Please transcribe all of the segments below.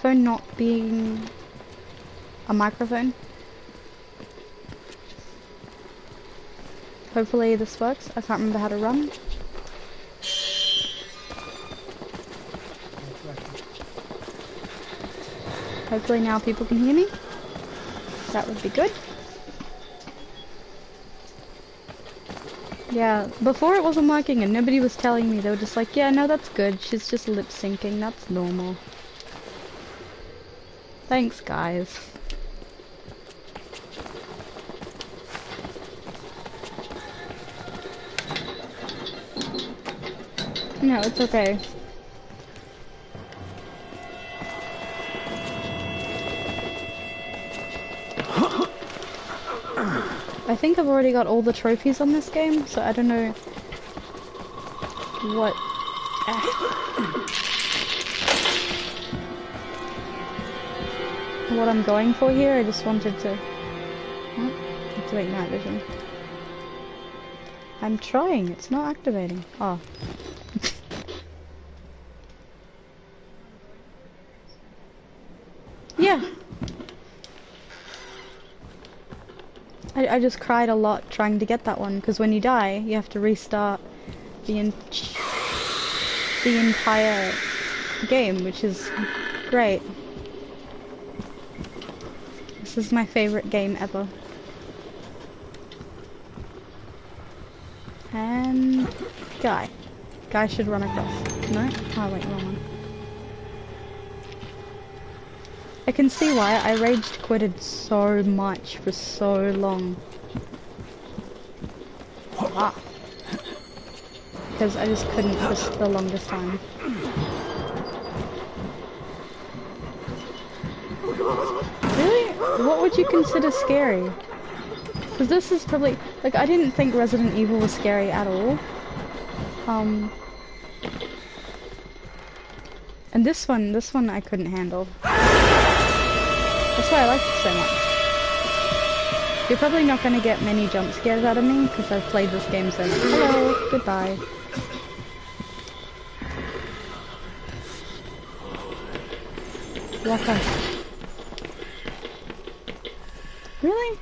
phone not being a microphone. Hopefully this works. I can't remember how to run. Hopefully now people can hear me. That would be good. Yeah, before it wasn't working and nobody was telling me. They were just like, yeah, no, that's good. She's just lip syncing. That's normal. Thanks, guys. No, it's okay. I think I've already got all the trophies on this game, so I don't know what I'm going for here. I just wanted to activate night vision. I'm trying, it's not activating. Oh. Yeah. I just cried a lot trying to get that one, because when you die, you have to restart the entire game, which is great. This is my favorite game ever. And Guy. Guy should run across. No? Oh wait, wrong one. I can see why I raged quitted so much for so long. Ah. Because I just couldn't for the longest time. Really? What would you consider scary? Because this is probably... Like, I didn't think Resident Evil was scary at all. And this one I couldn't handle. That's why I liked it so much. You're probably not going to get many jump scares out of me, because I've played this game so much. Hello, goodbye. Walk on. Really?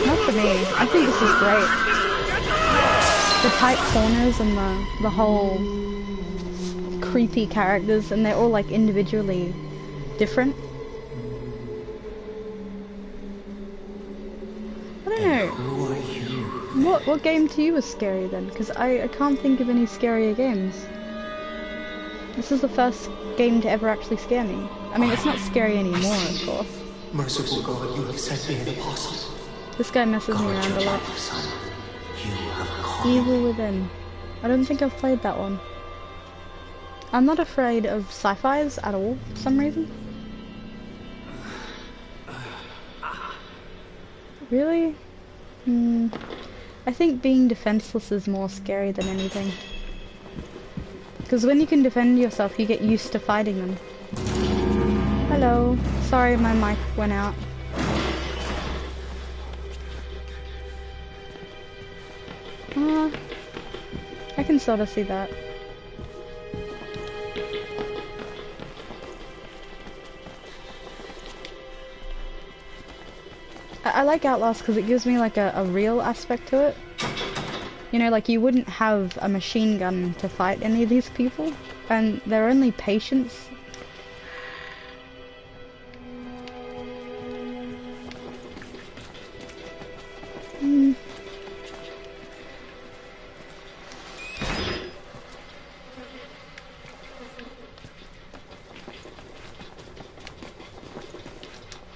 Not for me. I think this is great. The tight corners and the whole creepy characters, and they're all like individually different. I don't know. What game to you was scary then? Because I can't think of any scarier games. This is the first game to ever actually scare me. I mean, it's not scary anymore, of course. Merciful God, you have sent me an apostle. This guy messes me around a lot. Evil Within. I don't think I've played that one. I'm not afraid of sci-fis at all, for some reason. Really? I think being defenseless is more scary than anything. Because when you can defend yourself, you get used to fighting them. Hello. Sorry, my mic went out. I can sort of see that. I like Outlast because it gives me like a real aspect to it. You know, like you wouldn't have a machine gun to fight any of these people, and they're only patients.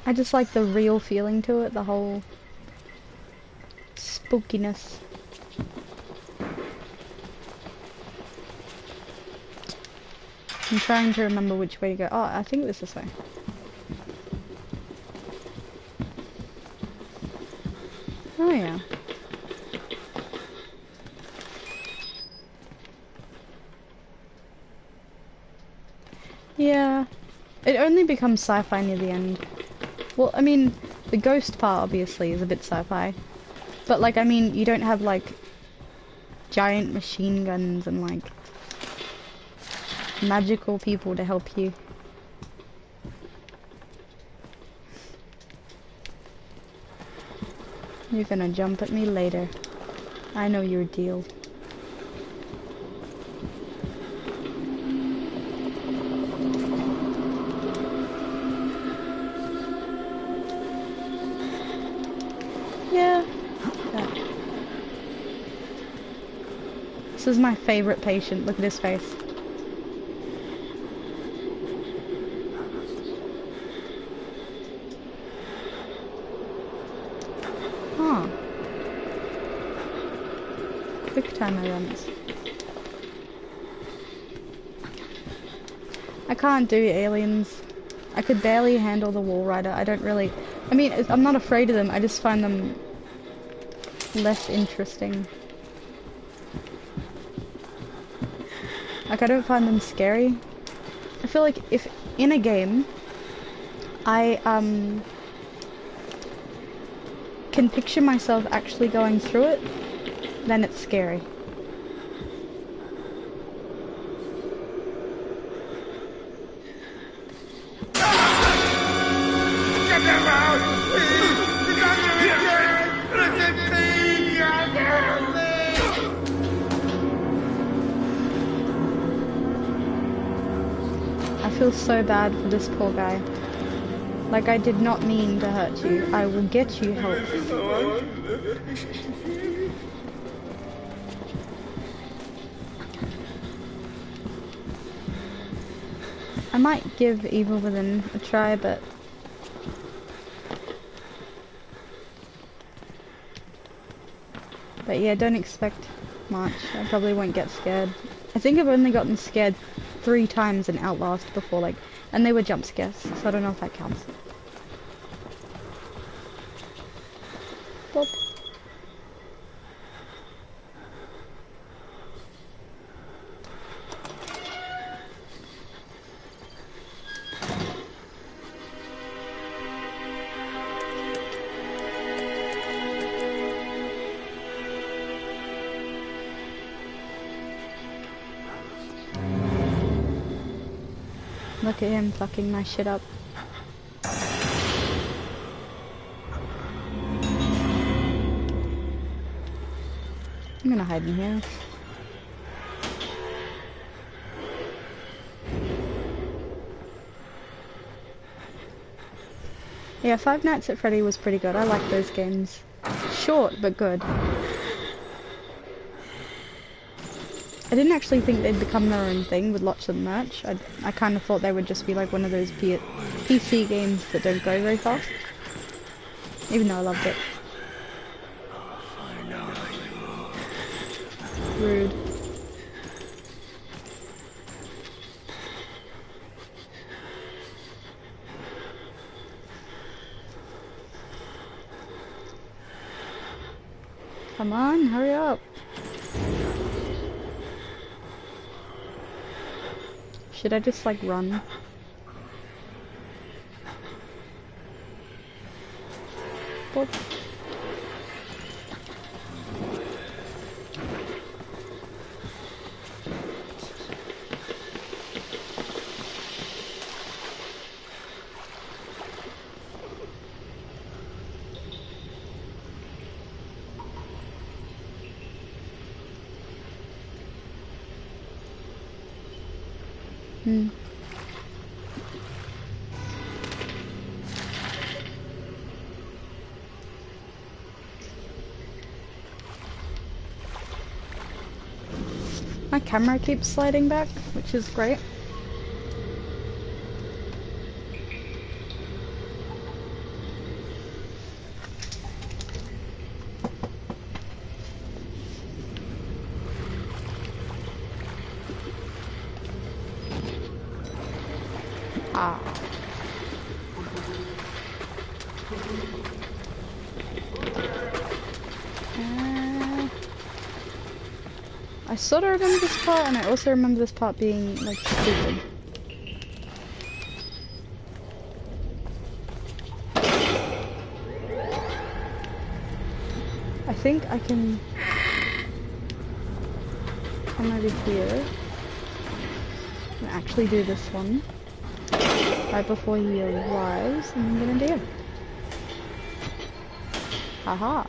I just like the real feeling to it, the whole spookiness. I'm trying to remember which way to go. Oh, I think it was this way. Oh yeah. Yeah. It only becomes sci-fi near the end. Well, I mean, the ghost part obviously is a bit sci-fi. But like, I mean, you don't have like giant machine guns and like magical people to help you. You're gonna jump at me later. I know your deal. Yeah. This is my favorite patient. Look at his face. Huh. Quick time events. I can't do aliens. I could barely handle the wall rider. I don't really... I mean, I'm not afraid of them. I just find them less interesting. Like, I don't find them scary. I feel like if in a game I can picture myself actually going through it, then it's scary. I feel so bad for this poor guy. Like, I did not mean to hurt you. I will get you help. I might give Evil Within a try, but... But yeah, don't expect much. I probably won't get scared. I think I've only gotten scared 3 times in Outlast before, like... And they were jump scares, so I don't know if that counts. Boop. Look at him fucking my shit up. I'm gonna hide in here. Yeah, Five Nights at Freddy was pretty good. I like those games. Short, but good. I didn't actually think they'd become their own thing with lots of merch. I kind of thought they would just be like one of those PC games that don't go very fast. Even though I loved it. Rude. Come on, hurry up. Should I just like run? Boop. My camera keeps sliding back, which is great. Ah. I sort of remember this part, and I also remember this part being, like, stupid. I think I can come over here. I'm gonna actually do this one right before he arrives, and I'm gonna do. Haha.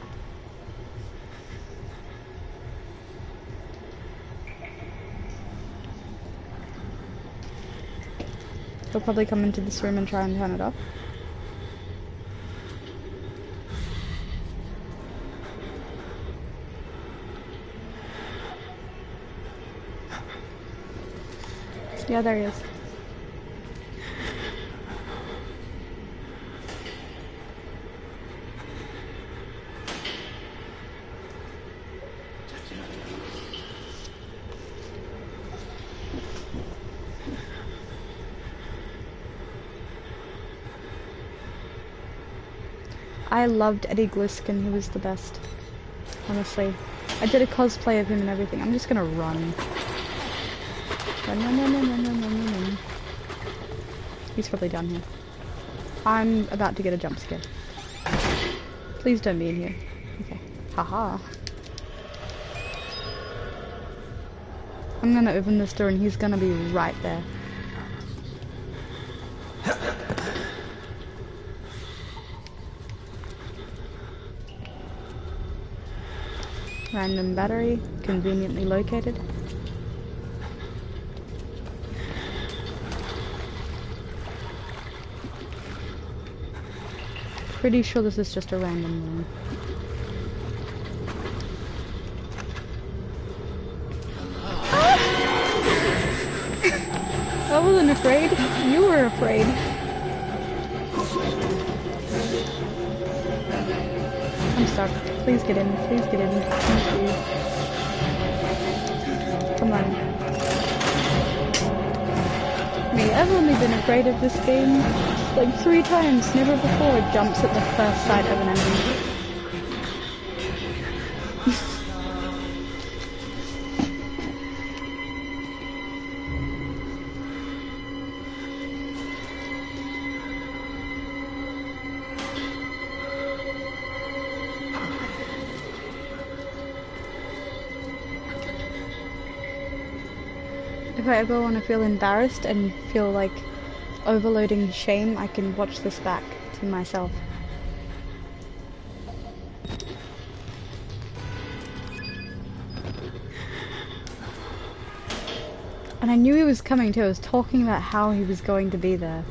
He'll probably come into this room and try and turn it off. Yeah, there he is. I loved Eddie Gluskin, he was the best. Honestly. I did a cosplay of him and everything. I'm just gonna run. Run, run, run, run, run, run, run, run. He's probably down here. I'm about to get a jump scare. Please don't be in here. Okay. Haha. I'm gonna open this door and he's gonna be right there. Random battery, conveniently located. Pretty sure this is just a random room. I wasn't afraid. You were afraid. I'm stuck. Please get in. Please get in. Thank you. Come on. Me, I've only been afraid of this game like 3 times. Never before it jumps at the first sight of an enemy. If I ever want to feel embarrassed and feel like overloading shame, I can watch this back to myself. And I knew he was coming too. I was talking about how he was going to be there.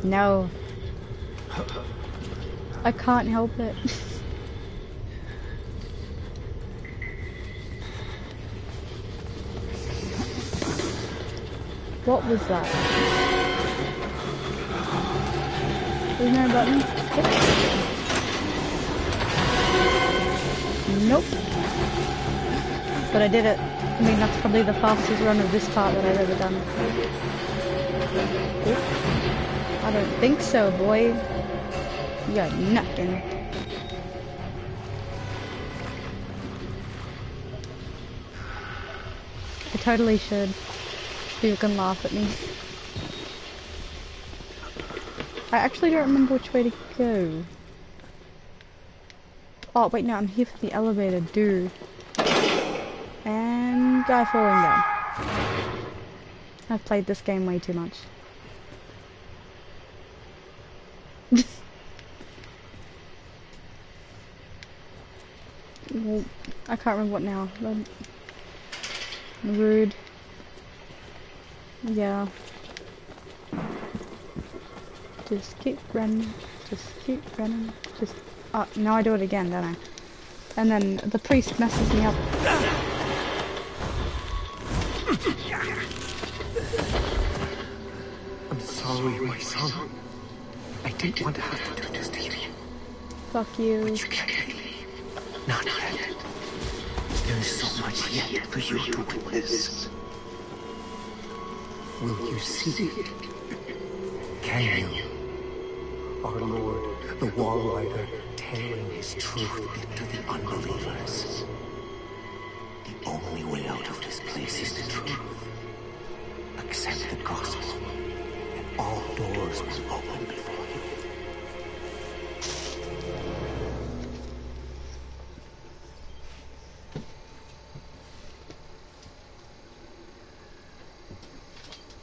No. I can't help it. What was that? There's no button? Nope. But I did it. I mean, that's probably the fastest run of this part that I've ever done. Oop. I don't think so, boy. You got nothing. I totally should. You can laugh at me. I actually don't remember which way to go. Oh, wait, no, I'm here for the elevator, dude. And guy falling down. I've played this game way too much. Well, I can't remember what now. Rude. Yeah. Just keep running. Just keep running. Just. Oh, now I do it again, don't I? And then the priest messes me up. I'm sorry, my son. I didn't want to have to do this to you. Fuck you. But you can't leave. Not yet. There is so much yet for you to witness. Will you see it? Can you? Our Lord, the Wall Rider, tailing his truth into the unbelievers. The only way out of this place is the truth. Accept the gospel, and all doors will open before you.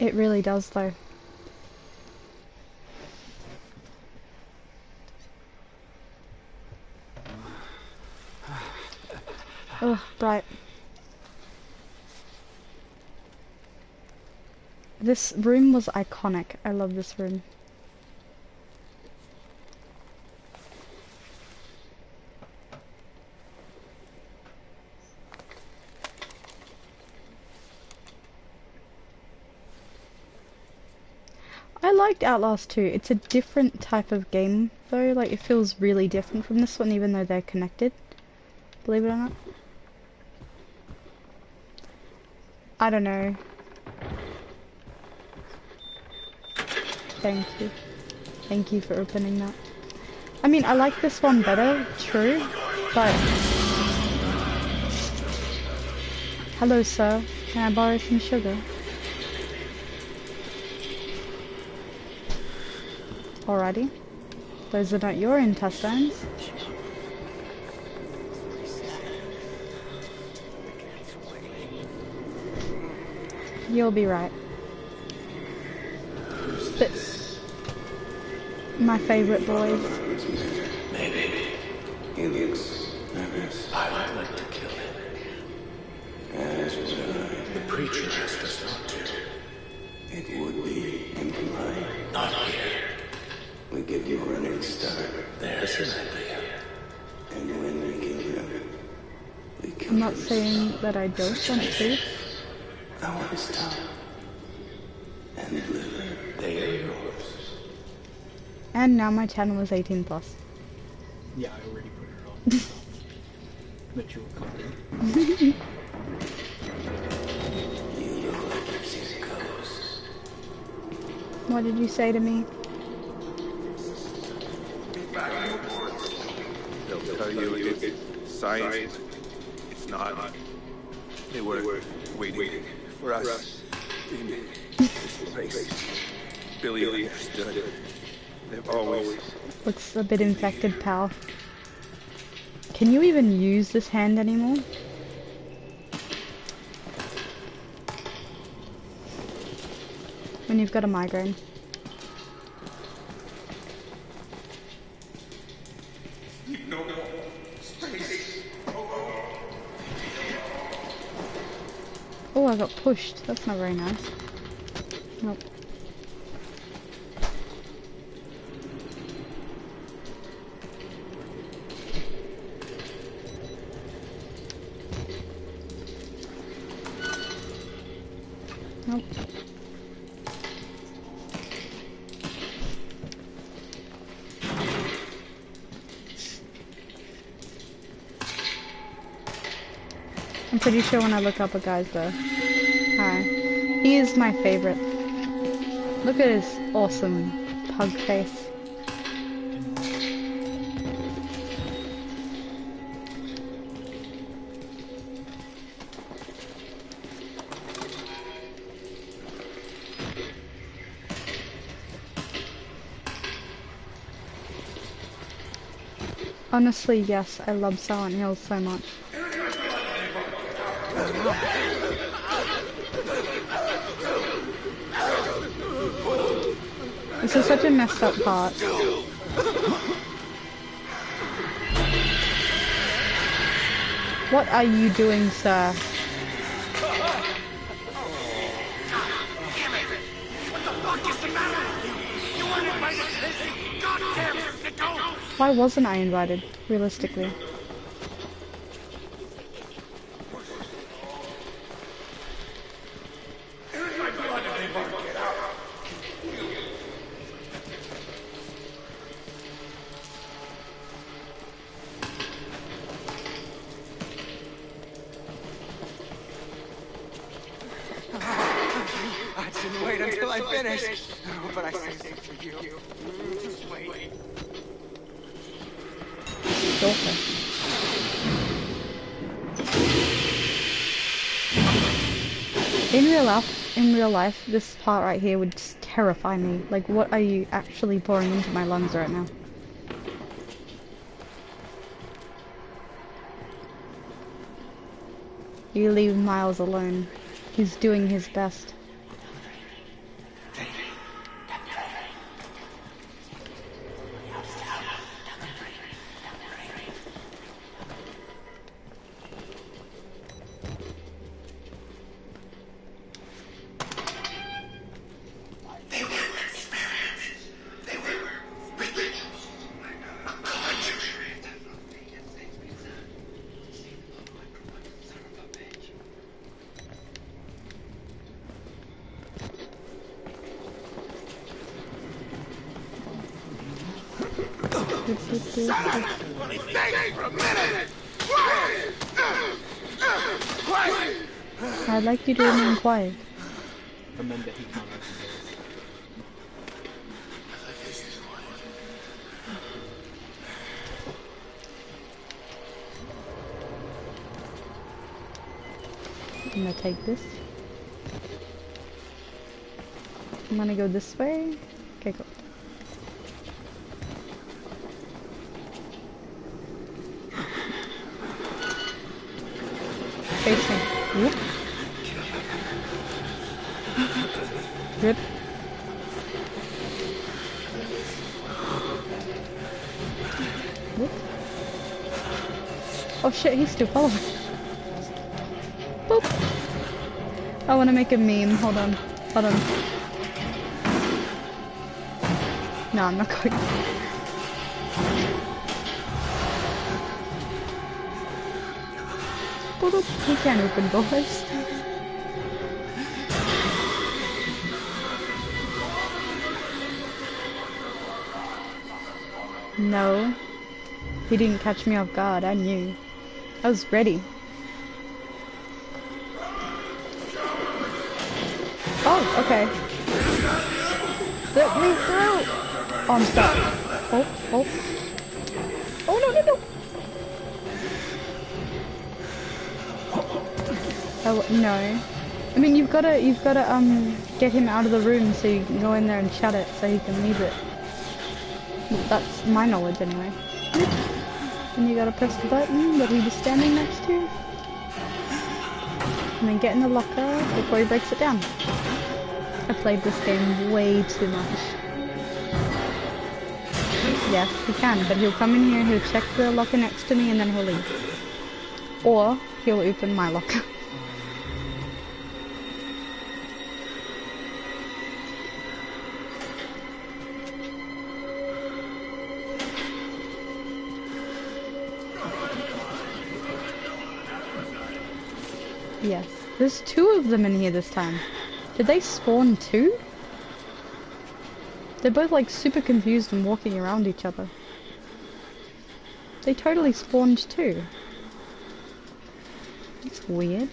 It really does though. Oh, bright. This room was iconic. I love this room. I liked Outlast 2. It's a different type of game though. Like, it feels really different from this one even though they're connected. Believe it or not. I don't know. Thank you. Thank you for opening that. I mean, I like this one better, true, but... Hello, sir. Can I borrow some sugar? Alrighty. Those are not your intestines. You'll be right. But my favorite boys. Maybe. He looks nervous. I would like to kill him. As would I. The preacher asked us not to. It would be impolite. Not here. We give you a running start. There's an idea. And when we kill him, we kill I'm not him saying that I don't want to. I want his tongue. And liver. They are yours. And now my channel is 18 plus. Yeah, I already put her on. Mature content. You look like you've seen a ghost. What did you say to me? They'll tell you it's science. It's not. They were waiting for us in this place. Billy understood. They've always... Looks a bit infected, pal. Can you even use this hand anymore? When you've got a migraine. Oh, I got pushed. That's not very nice. Nope. Nope. I'm pretty sure when I look up a guy's though. Hi. He is my favorite. Look at his awesome pug face. Honestly, yes, I love Silent Hill so much. This is such a messed up part. What are you doing, sir? Why wasn't I invited, realistically? I didn't wait until I finished. Oh, but I saved it for you. Just wait. In real life, this part right here would just terrify me. Like, what are you actually pouring into my lungs right now? You leave Miles alone. He's doing his best. Only think for a minute! Quiet! Quiet! I'd like you to remain quiet. Remember, he's not open I'm gonna take this. I'm gonna go this way. Okay, go. Face me. Whoop. Good. Whoop. Oh shit, he's still following. Boop. I wanna make a meme. Hold on. Hold on. No, I'm not going. Boop. We can't open doors. No. He didn't catch me off guard. I knew. I was ready. Oh, okay. Let me through! Oh, I'm stuck. Oh, oh. Oh, no, no, no! Oh, no. I mean, you've gotta, get him out of the room so you can go in there and shut it so he can leave it. Well, that's my knowledge, anyway. And you gotta press the button that he was standing next to. And then get in the locker before he breaks it down. I played this game way too much. Yes, he can, but he'll come in here, he'll check the locker next to me, and then he'll leave. Or, he'll open my locker. Yes, there's two of them in here this time. Did they spawn two? They're both like super confused and walking around each other. They totally spawned two. That's weird.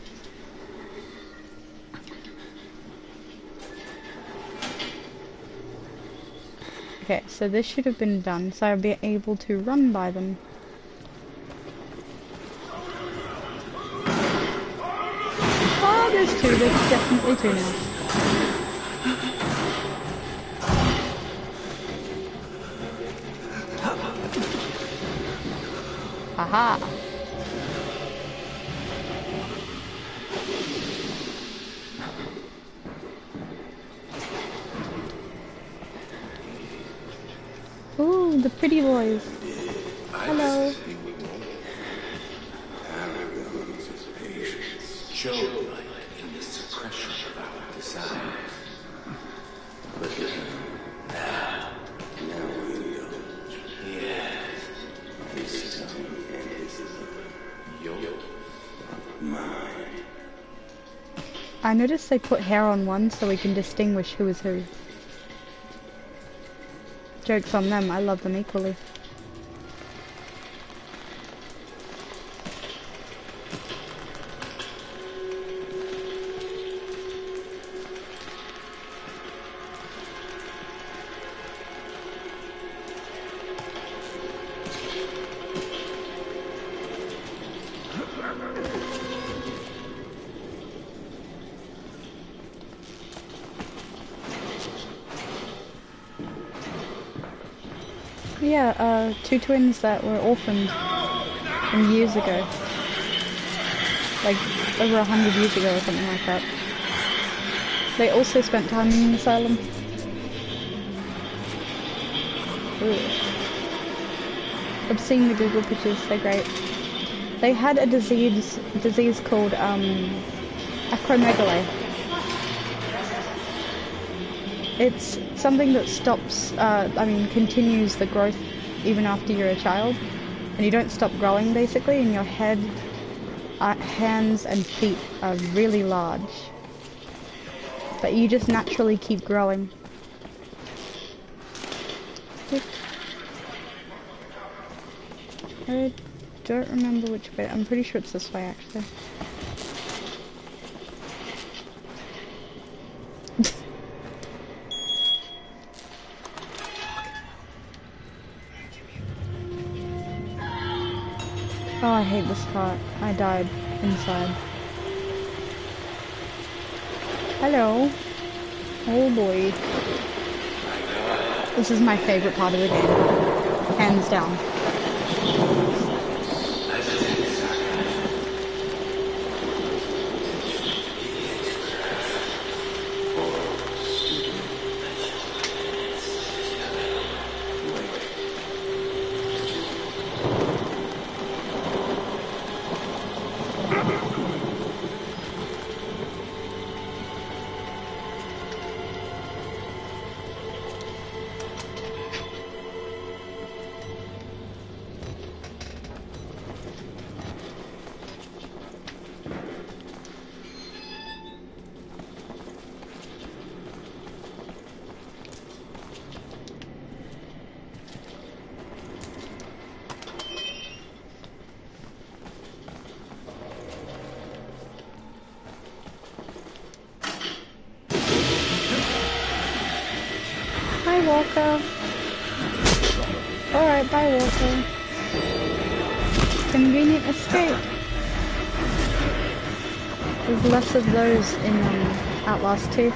Okay, so this should have been done, so I'll be able to run by them. Oh, there's two. There's definitely two now. Aha! Ooh, the pretty boys. Hello. Show light in the suppression of our desires. But now we indulge. Yes. His tongue and his love. Yours. Mine. I noticed they put hair on one so we can distinguish who is who. Joke's on them, I love them equally. Yeah, two twins that were orphaned from years ago. Like, over 100 years ago or something like that. They also spent time in an asylum. Ooh. I've seen the Google pictures, they're great. They had a disease called, acromegaly. It's something that stops, continues the growth even after you're a child. And you don't stop growing, basically, and your head, hands and feet are really large. But you just naturally keep growing. I don't remember which way. I'm pretty sure it's this way, actually. Oh, I hate this part. I died inside. Hello. Oh boy. This is my favorite part of the game. Hands down. Hi, Walker. Alright, bye, Walker. Convenient escape. There's less of those in Outlast 2.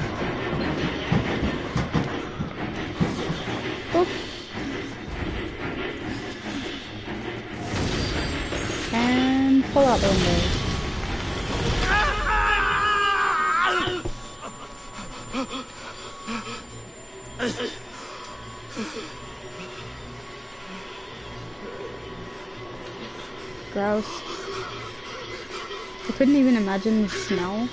Oop. And pull out the windows. Gross. I couldn't even imagine the smell.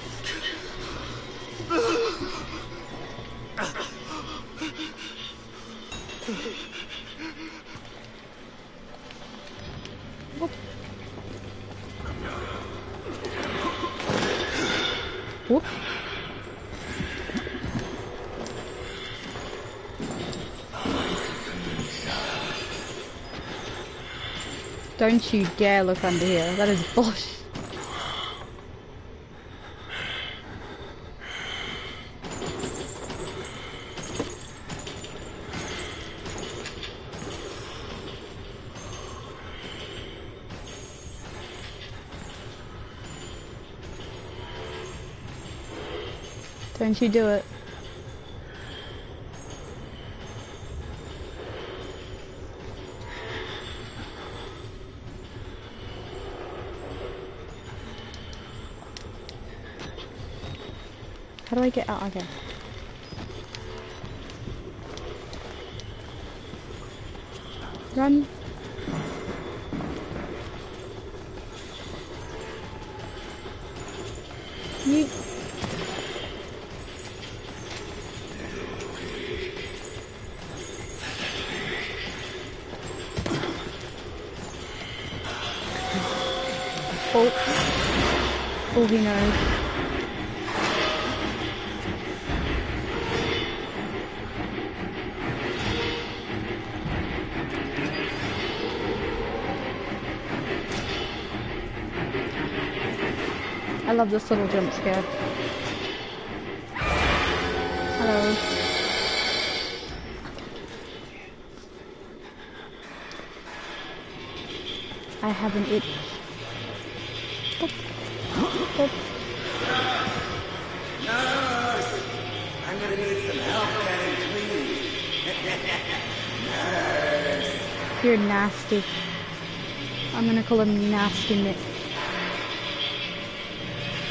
Whoop. Whoop. Don't you dare look under here. That is bullshit. Don't you do it. How do I get out? Okay. Run. Yeet. Oh. Oh, he knows. I love this little jump scare. Hello. I have an itch. Boop. Boop. Nurse! I'm gonna need some help getting clean. Nurse! You're nasty. I'm gonna call him Nasty Nick.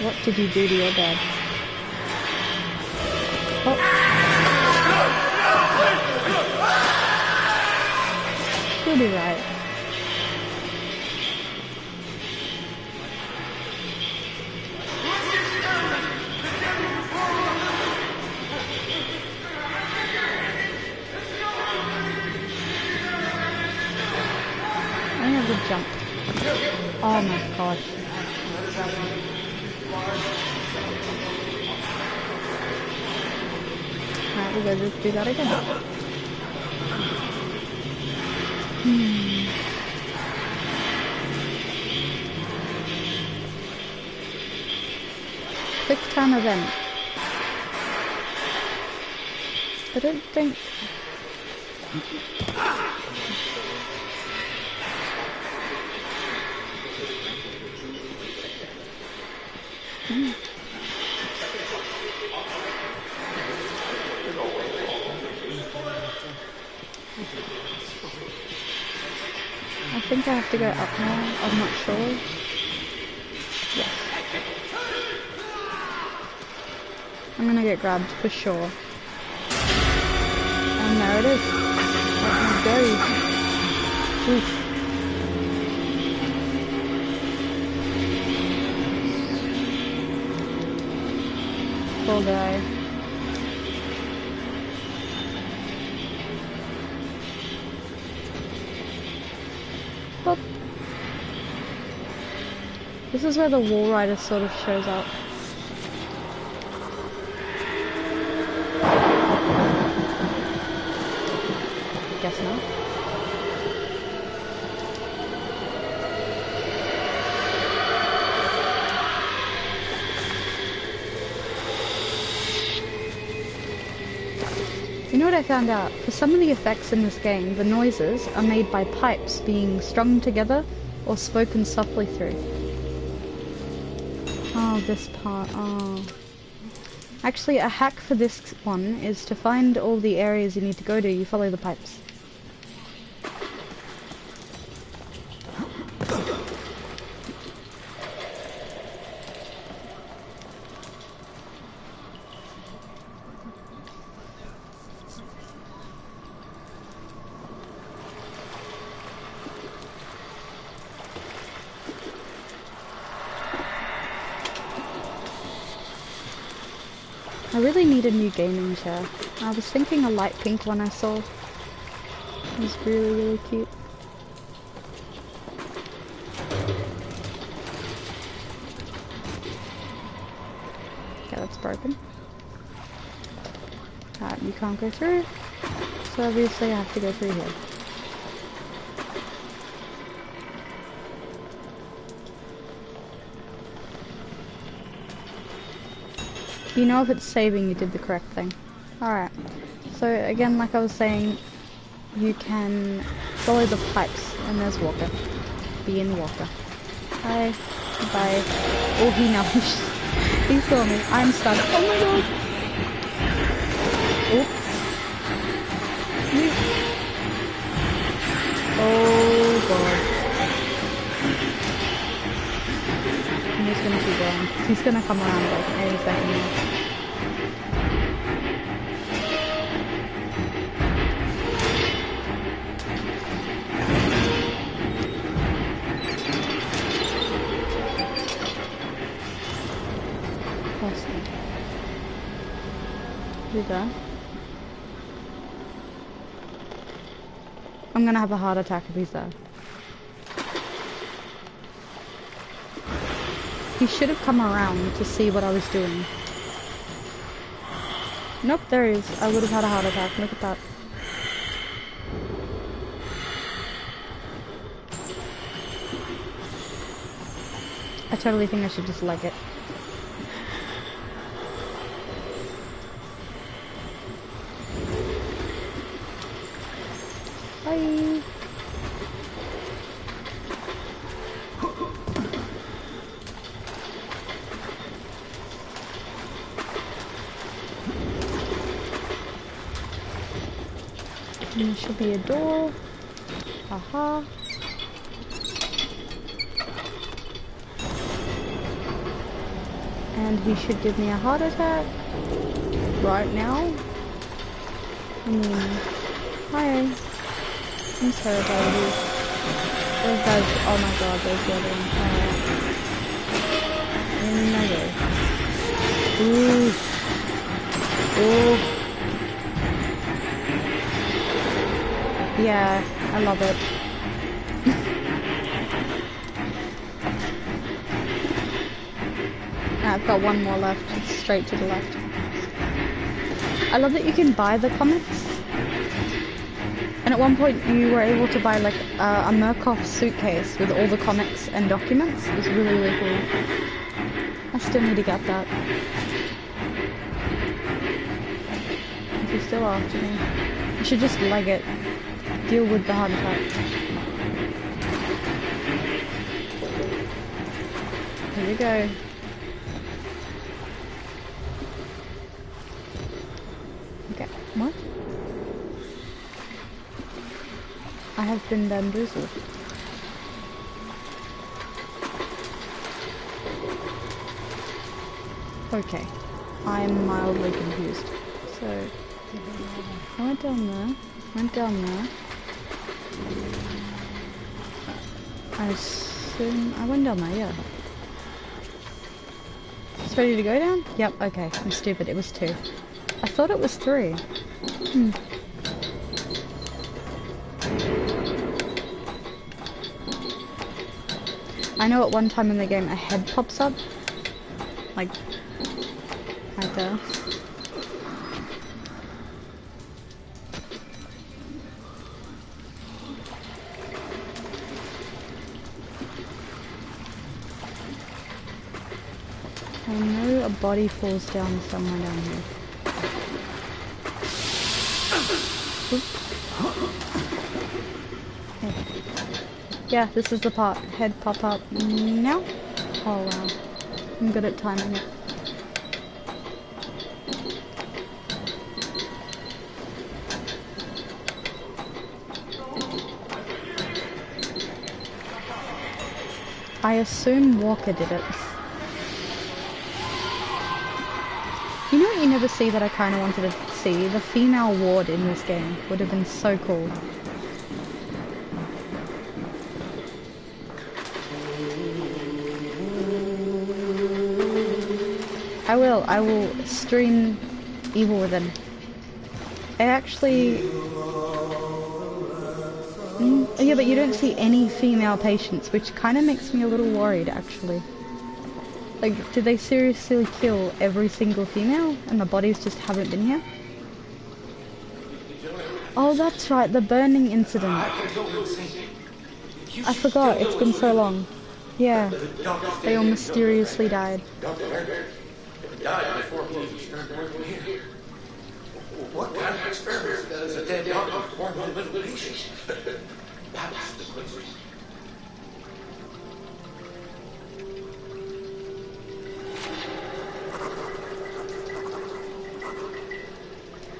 What did you do to your dad? Oh. You'll be right. I have to jump. Oh my gosh. Alright, we'll go just do that again. Quick time event. I don't think... I think I have to go up now, I'm not sure. Yes. I'm gonna get grabbed for sure. And there it is. Let me go. Oof. Poor guy. Boop. This is where the wall rider sort of shows up. Guess not. You know what I found out? For some of the effects in this game, the noises are made by pipes being strung together or spoken softly through. Oh, this part. Oh. Actually, a hack for this one is to find all the areas you need to go to, you follow the pipes. I really need a new gaming chair. I was thinking a light pink one I saw. It was really, really cute. Okay, that's broken. You can't go through, so obviously I have to go through here. You know if it's saving you did the correct thing. Alright, so again, like I was saying, you can follow the pipes, and there's Walker. Be in Walker. Bye. Bye. Oh, he knows. He saw me. I'm stuck. Oh my god! Oh. Oh god. I'm just gonna keep going. He's gonna come around like any second now. Who's that? I'm gonna have a heart attack if he's there. He should have come around to see what I was doing. Nope, there he is. I would have had a heart attack. Look at that. I totally think I should just leg it. Bye. And there should be a door. Aha. And he should give me a heart attack right now. I mean, hi. I'm sorry about you. Those guys, oh my god, there's the other one. Another. Ooh. Ooh. Yeah, I love it. I've got one more left. It's straight to the left. I love that you can buy the comics. And at one point you were able to buy like a Murkoff suitcase with all the comics and documents. It was really, really cool. I still need to get that. If you're still after me, you should just leg it. Deal with the heart attack. Here we go. Okay, what? I have been bamboozled. Okay, I'm mildly confused. So, I went down there, I assume I went down there, yeah. It's ready to go down? Yep, okay, I'm stupid, it was 2. I thought it was 3. I know at one time in the game a head pops up, like, right there. I know a body falls down somewhere down here. Okay. Yeah, this is the part. Head pop up now. Oh wow. I'm good at timing it. I assume Walker did it. You know what you never see that I kind of wanted to see? The female ward in this game would have been so cool. I will stream Evil Within. It actually... yeah, but you don't see any female patients, which kind of makes me a little worried, actually. Like, did they seriously kill every single female, and the bodies just haven't been here? Oh, that's right, the burning incident. I forgot, it's been so long. Yeah, they all mysteriously died. Died before he even started working here. What kind of experiment does a dead doctor perform on living patients? That's the question.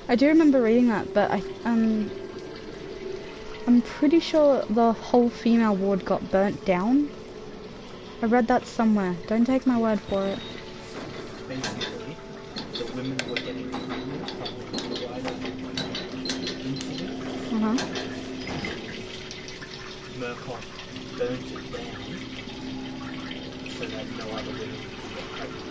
I do remember reading that, but I'm pretty sure the whole female ward got burnt down. I read that somewhere. Don't take my word for it. Basically, the women were getting pregnant from the wider incident. Murkoff burnt it down so that no other women could get pregnant.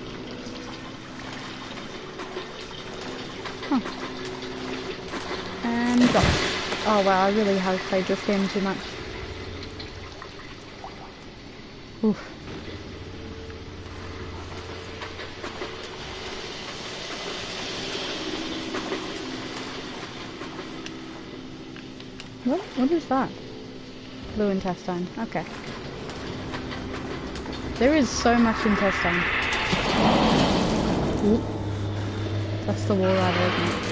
And go. Oh wow, I really have played this game too much. Oof. What is that? Blue intestine. Okay. There is so much intestine. Oop. That's the wall rider, isn't it?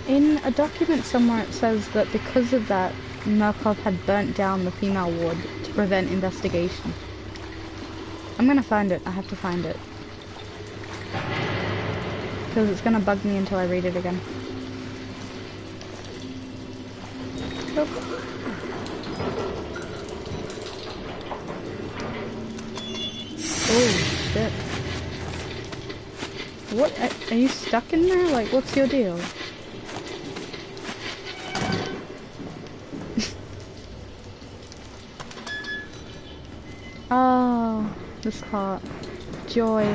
In a document somewhere it says that because of that, Murkoff had burnt down the female ward to prevent investigation. I'm gonna find it. I have to find it. Because it's gonna bug me until I read it again. Look. Oh, shit. What? Are you stuck in there? Like, what's your deal? Oh, this part. Joy.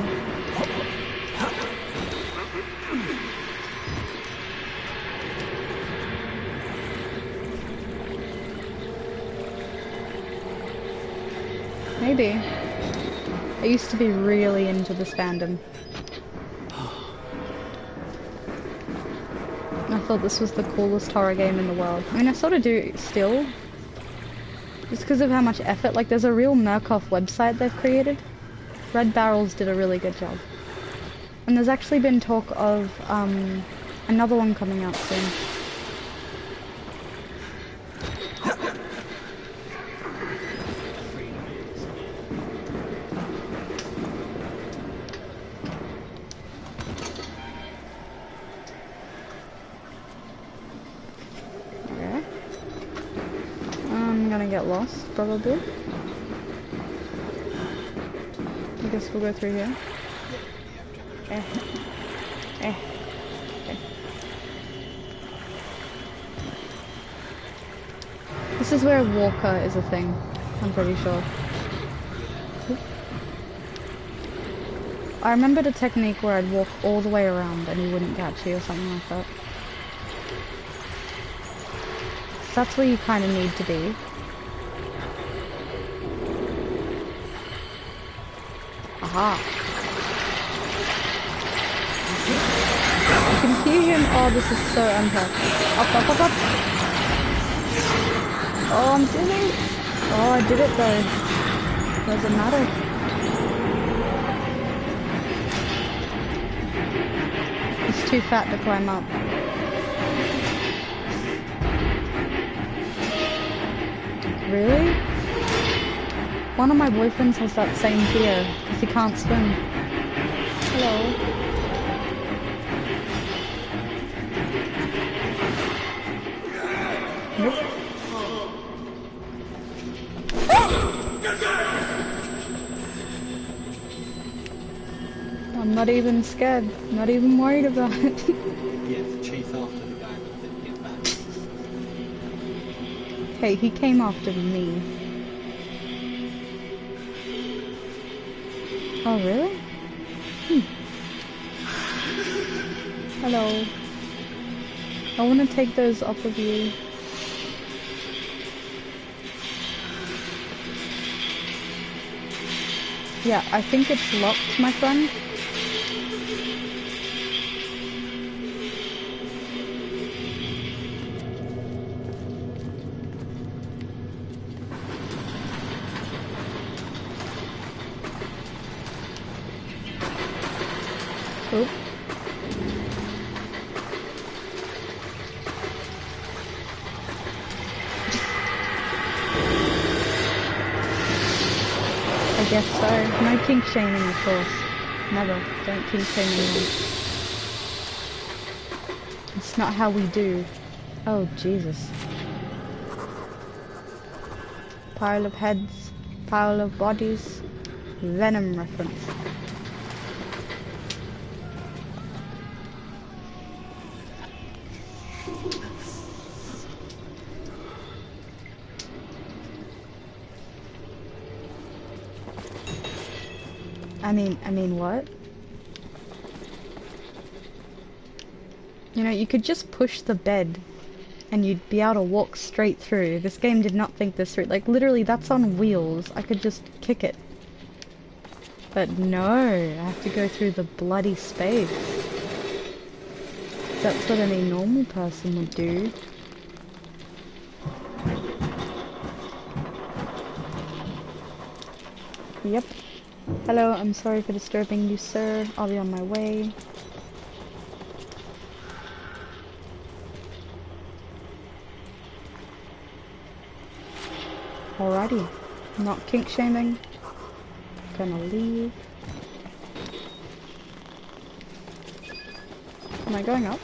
Maybe. I used to be really into this fandom. I thought this was the coolest horror game in the world. I mean, I sort of do still. Just because of how much effort. Like, there's a real Murkoff website they've created. Red Barrels did a really good job. And there's actually been talk of another one coming out soon. Okay. I'm gonna get lost, probably. I guess we'll go through here. Okay. This is where Walker is a thing, I'm pretty sure. I remembered a technique where I'd walk all the way around and he wouldn't catch you or something like that. So that's where you kind of need to be. Aha. You can hear him. Oh, this is so unfair. Up, up, up, up. Oh, I'm dizzy. Oh, I did it though. Doesn't matter. He's too fat to climb up. Really? One of my boyfriends has that same fear, because he can't swim. Hello. Nope. I'm not even scared, not even worried about it. Yeah, chase after the guy that didn't get back. Hey, he came after me. Oh, really? Hello. I want to take those off of you. Yeah, I think it's locked, my friend. Oop. I guess so. No kink shaming, of course. Never. Don't kink shame anyone. It's not how we do. Oh, Jesus. Pile of heads. Pile of bodies. Venom reference. I mean what? You know, you could just push the bed and you'd be able to walk straight through. This game did not think this through. Like, literally, that's on wheels. I could just kick it. But no, I have to go through the bloody space. That's what any normal person would do. Yep. Hello, I'm sorry for disturbing you, sir. I'll be on my way. Alrighty. Not kink shaming. Gonna leave. Am I going up?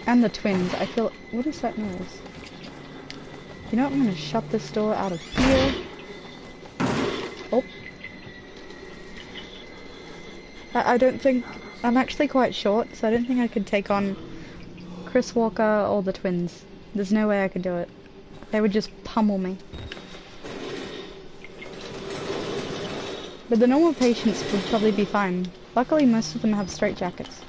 And the twins. I feel... What is that noise? You know what? I'm gonna shut this door out of here. Oh. I don't think... I'm actually quite short, so I don't think I could take on Chris Walker or the twins. There's no way I could do it. They would just pummel me. But the normal patients would probably be fine. Luckily, most of them have straitjackets.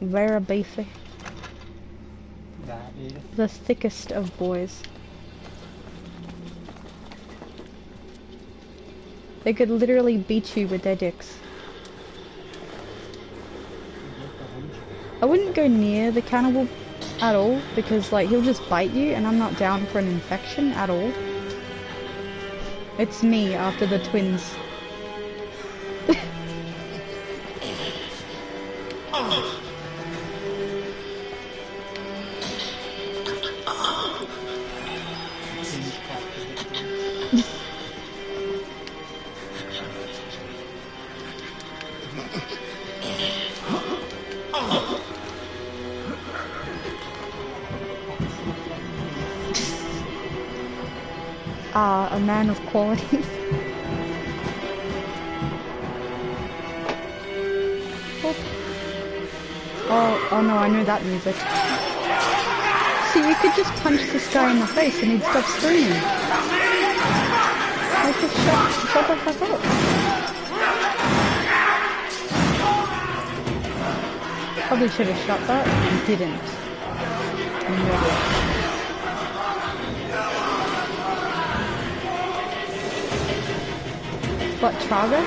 Very beefy. That is. The thickest of boys. They could literally beat you with their dicks. I wouldn't go near the cannibal at all because like he'll just bite you and I'm not down for an infection at all. It's me after the twins. A man of quality. Oh no, I know that music. So you could just punch this guy in the face and he'd stop screaming. Like just shut the fuck up. Probably should have shot that and didn't. No. What, Traga?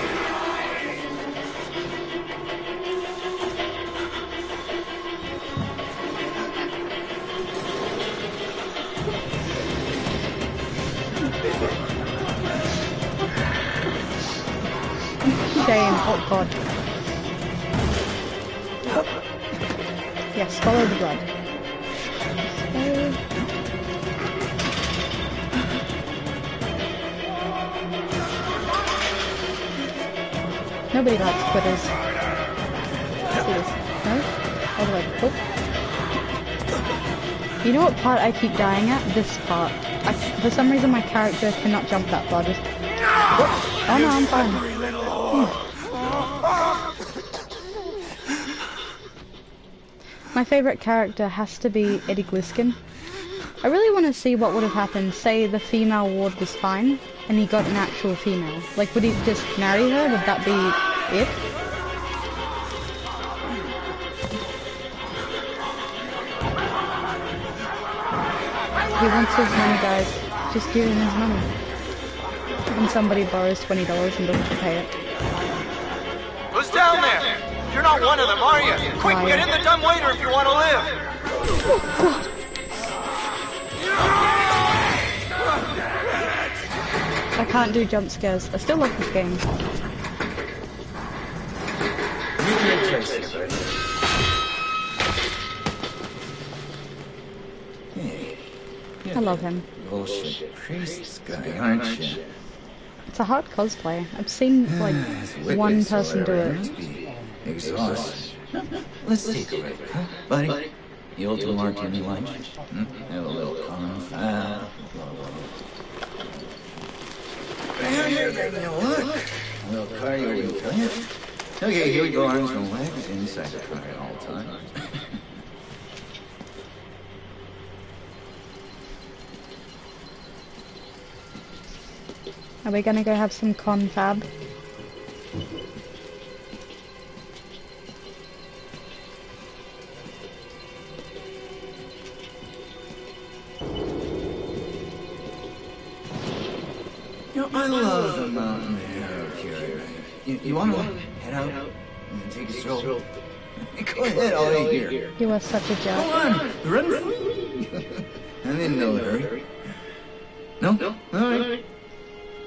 Shame, oh god. Oh. Yes, follow the blood. Nobody likes quitters. Please. No? All the way. Oh. You know what part I keep dying at? This part. For some reason my character cannot jump that far. Just... Oh no, I'm fine. My favourite character has to be Eddie Gliskin. I really want to see what would have happened. Say the female ward was fine, and he got an actual female. Like, would he just marry her? Would that be it? He wants his money, guys. Just give him his money. When somebody borrows $20 and doesn't pay it. Who's down there? You're not one of them, are you? Quick, get in the dumbwaiter if you want to live! Oh, God. I can't do jump scares. I still love this game. Hey, I love him. bullshit priest guy, aren't you? It's a hard cosplay. I've seen like one person do it. Exhausted. Let's take a break, huh, buddy? The ultimate martini lunch? Have a little confab. Here, look. A little cardio will kill you. Okay, here we go, arms and legs inside the car at all times. Are we gonna go have some confab? You know, I love the mountain air up here. You want to head out and take a stroll? Go ahead, I'll wait here. You are such a Go jerk. on, run. I'm in no hurry. No? All right.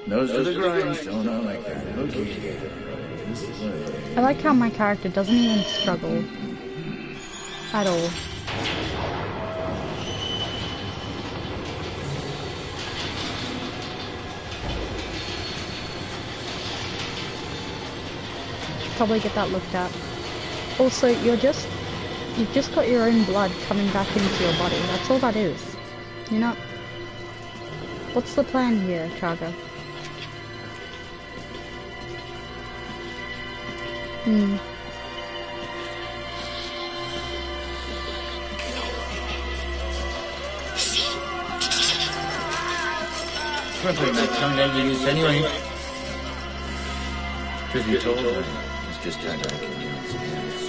Nose to the grindstone, I like that. Okay, right this way. I like how my character doesn't even struggle. At all. Probably get that looked at. Also, you've just got your own blood coming back into your body. That's all that is. You're not... What's the plan here, Traga? We're putting that tongue out you used anyway. Truth be told, I was just trying to recognize something else.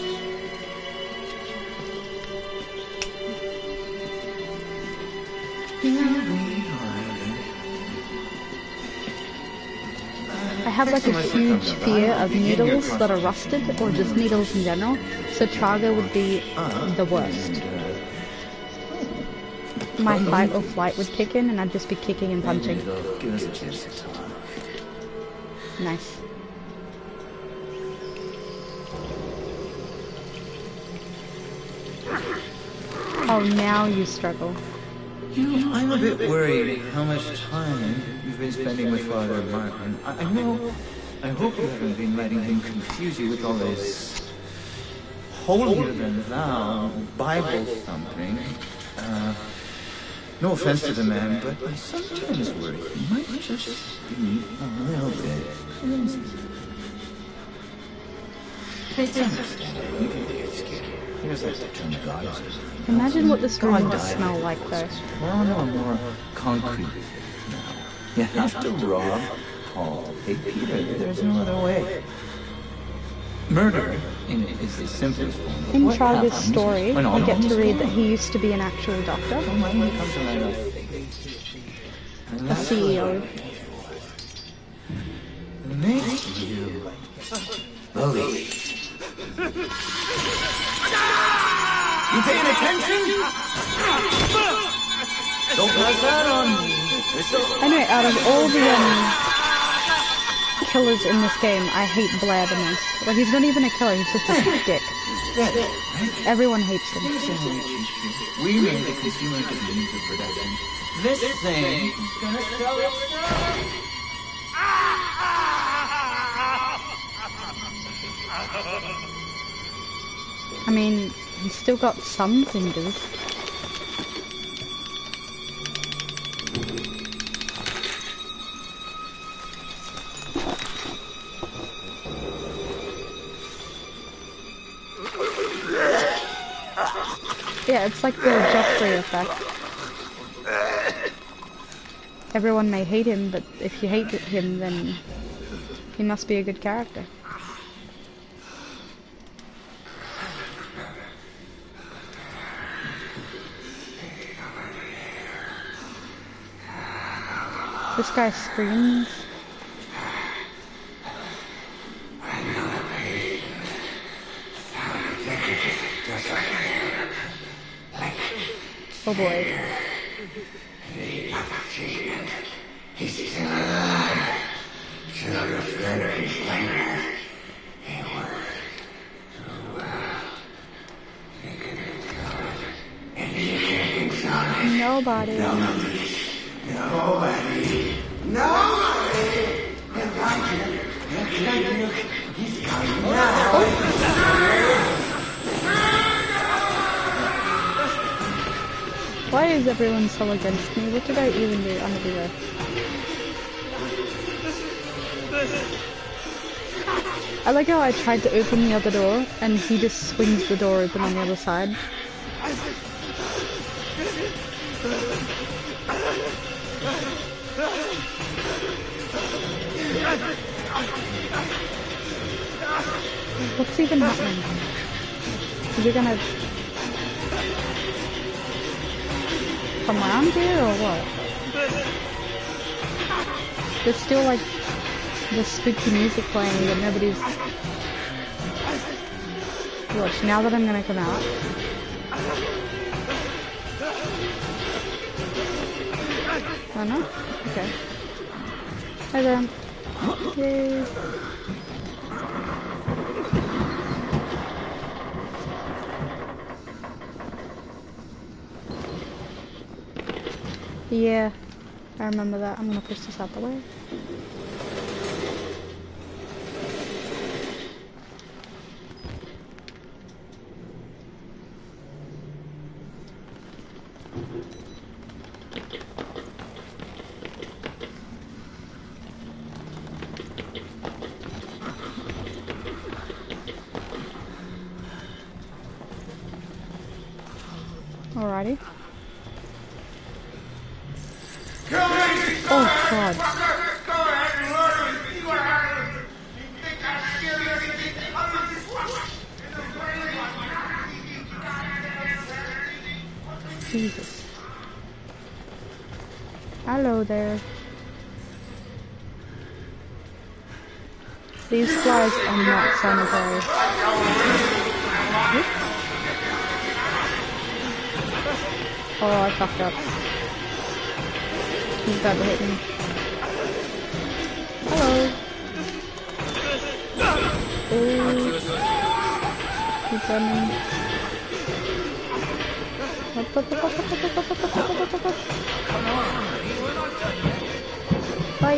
I have like a huge fear of needles that are rusted, or just needles in general, so Traga would be the worst. My fight or flight would kick in and I'd just be kicking and punching. Give us a chance to talk. Nice. Oh, now you struggle. I'm a bit worried how much time you've been spending with Father Martin. I hope you haven't been letting him confuse you with all this holier than thou Bible thumping. No offense to the man, but I sometimes worry he might just be a little bit crazy. It's understandable. You can get scared. Here's like the term God is just. Imagine what this room would smell like, though. We're on a more concrete now. You have to rob Paul, hey Peter. There's no other way. Murder is the simplest form. In Traga's story, we get to read that he used to be an actual doctor, a CEO. Makes you believe. You paying attention? Don't pass that on me. Anyway, out of all the killers in this game, I hate Blair the most. Well, he's not even a killer, he's just a dick. Everyone hates him. We made the consumer means of production. This thing is gonna sell itself. I mean, he's still got some fingers. Yeah, it's like the Joffrey effect. Everyone may hate him, but if you hate him, then he must be a good character. This guy screams. Oh boy. He's still alive. Should have reflected his later. He worked so well. Thinking of God. And you can't exotic. Nobody. Nobody. He'll find you. He'll kill you. He's coming now. Why is everyone so against me? What did I even do? I'm gonna be there. I like how I tried to open the other door and he just swings the door open on the other side. What's even happening? Is he gonna come around here or what? There's still like the spooky music playing but nobody's... Watch, now that I'm gonna come out. Oh no? Okay. Hi there. Yay. Yeah, I remember that. I'm gonna push this out the way. Alrighty. Oh god. Jesus. Hello there. These flies are not sanitary. Oops. Oh, I fucked up. He's about to hit me. Hello. Oh. Keep running. Bye.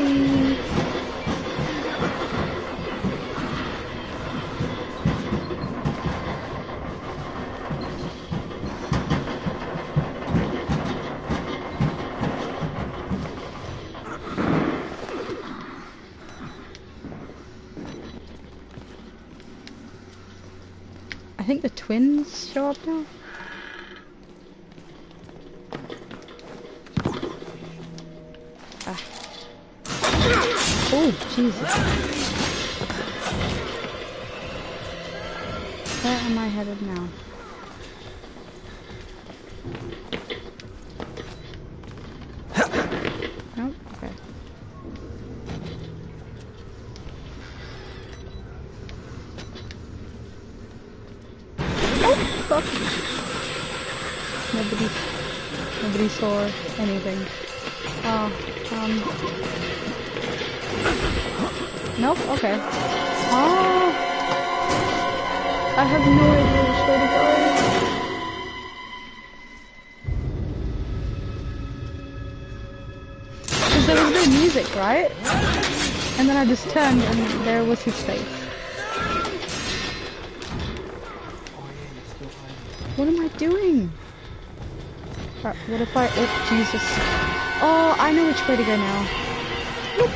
I think the twins show up now. Ah. Oh, Jesus. Where am I headed now? Nope, okay. Oh, fuck. Nobody saw anything. Oh, nope, okay. Oh, I have no idea which way to go. Because there was no music, right? And then I just turned and there was his face. What am I doing? What if I... Oh, Jesus. Oh, I know which way to go now. Whoop.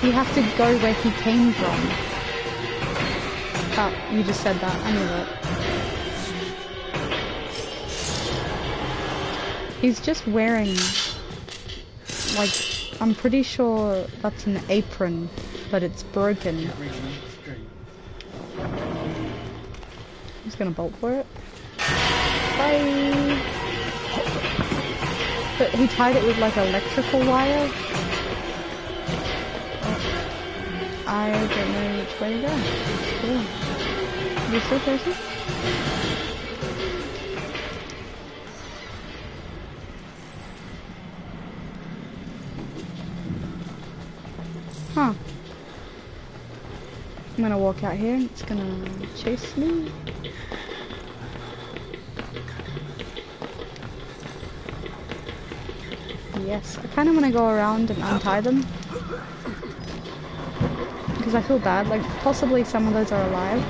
You have to go where he came from. Oh, you just said that. I knew that. He's just wearing... Like, I'm pretty sure that's an apron, but it's broken. I'm just gonna bolt for it. Bye! But he tied it with like electrical wire. I don't know which way to go. Cool. Are you still crazy? Huh. I'm gonna walk out here. It's gonna chase me. Yes, I kind of want to go around and untie them. Because I feel bad, like possibly some of those are alive.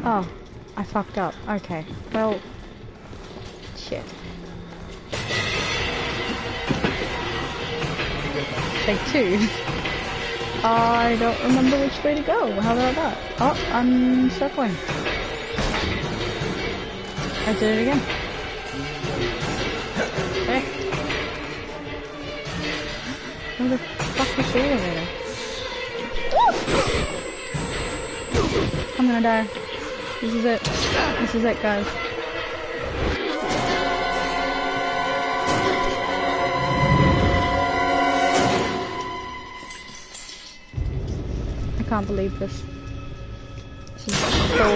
Oh, I fucked up. Okay, well, shit. Take two. I don't remember which way to go. How about that? Oh, I'm circling. I did it again. Okay. Where the fuck is the elevator? I'm gonna die. This is it. This is it, guys. I can't believe this. This is so...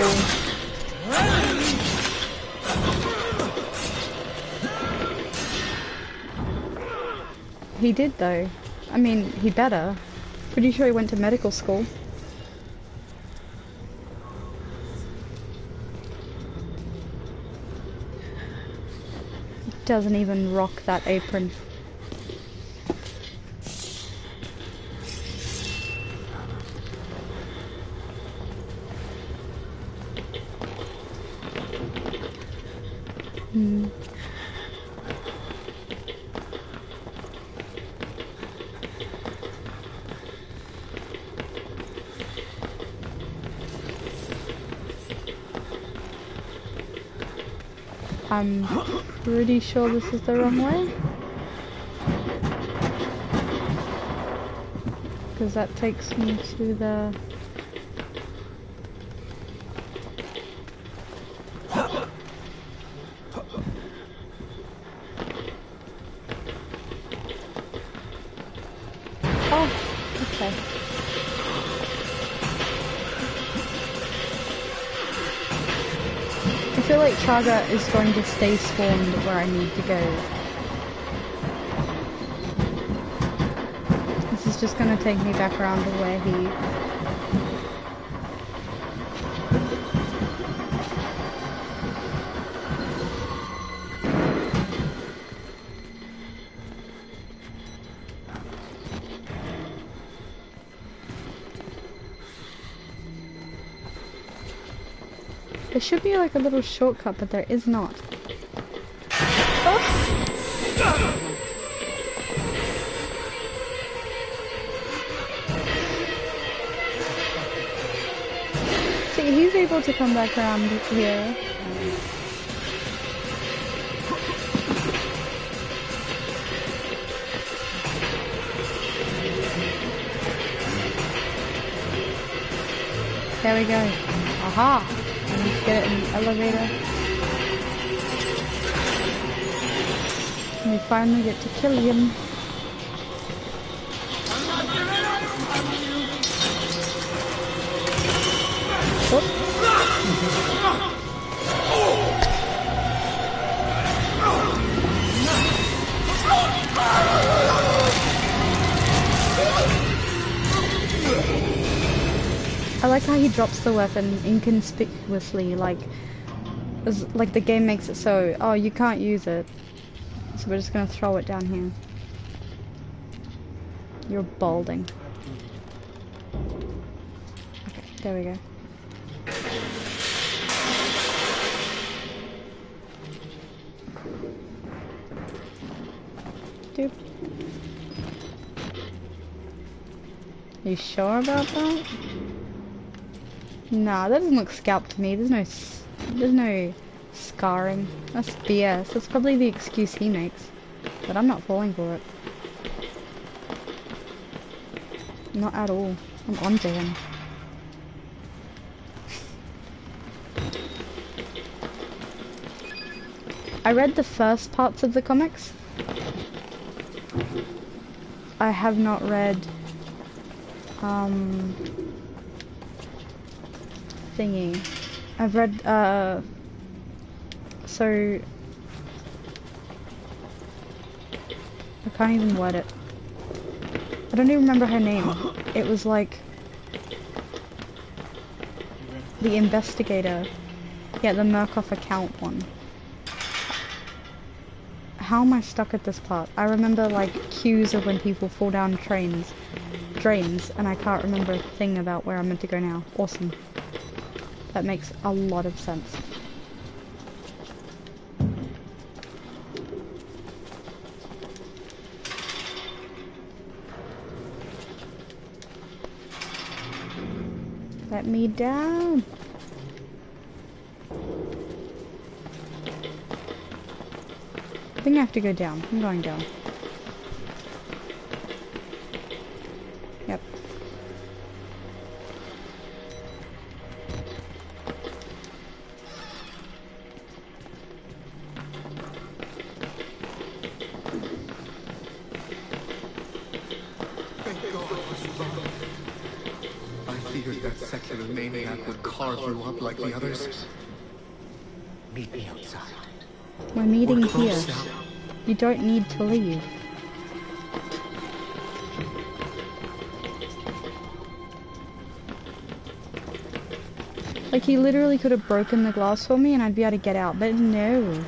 He did though. I mean, he better. Pretty sure he went to medical school. Doesn't even rock that apron. I'm pretty sure this is the wrong way. because that takes me to the... Oh, okay. I feel like Chaga is going to stay spawned where I need to go. This is just going to take me back around to where he... There should be like a little shortcut, but there is not. Oh. See, he's able to come back around here. There we go. Aha! I need to get it in the elevator. And we finally get to kill him. I like how he drops the weapon inconspicuously, like the game makes it so, oh, you can't use it, so we're just gonna throw it down here. You're balding. Okay, there we go. Doop. You sure about that? Nah, that doesn't look scalped to me. There's no scarring. That's BS. That's probably the excuse he makes. But I'm not falling for it. Not at all. I'm onto him. I read the first parts of the comics. I have not read thingy. I've read so I can't even word it. I don't even remember her name. It was like the investigator. Yeah, the Murkoff account one. How am I stuck at this part? I remember like cues of when people fall down drains, and I can't remember a thing about where I'm meant to go now. Awesome. That makes a lot of sense. Let me down. I think I have to go down. I'm going down. Yep. Thank God I was wrong. I feared that secular maniac would carve you up like the others. Meet me outside. We're meeting We're here. close now. You don't need to leave. Like, he literally could have broken the glass for me and I'd be able to get out, but no.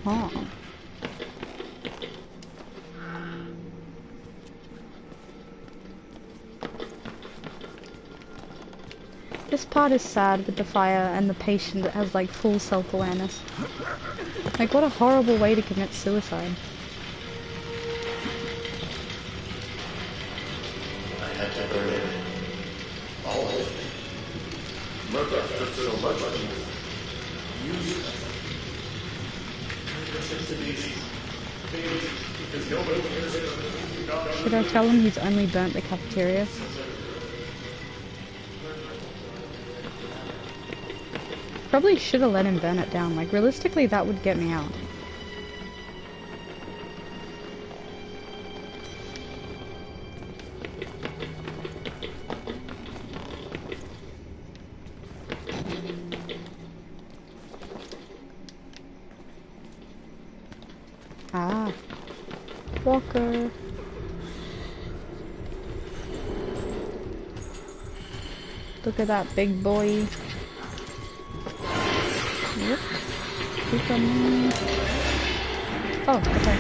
Oh. This part is sad with the fire and the patient that has like full self-awareness. Like what a horrible way to commit suicide. I had to burn it. All of it. Murdoch took so much of me. Useless. Because nobody cares about Should I tell him he's only burnt the cafeteria? Probably should have let him burn it down. Like realistically that would get me out. Ah. Walker. Look at that big boy. Yep. Keep on. Oh, okay.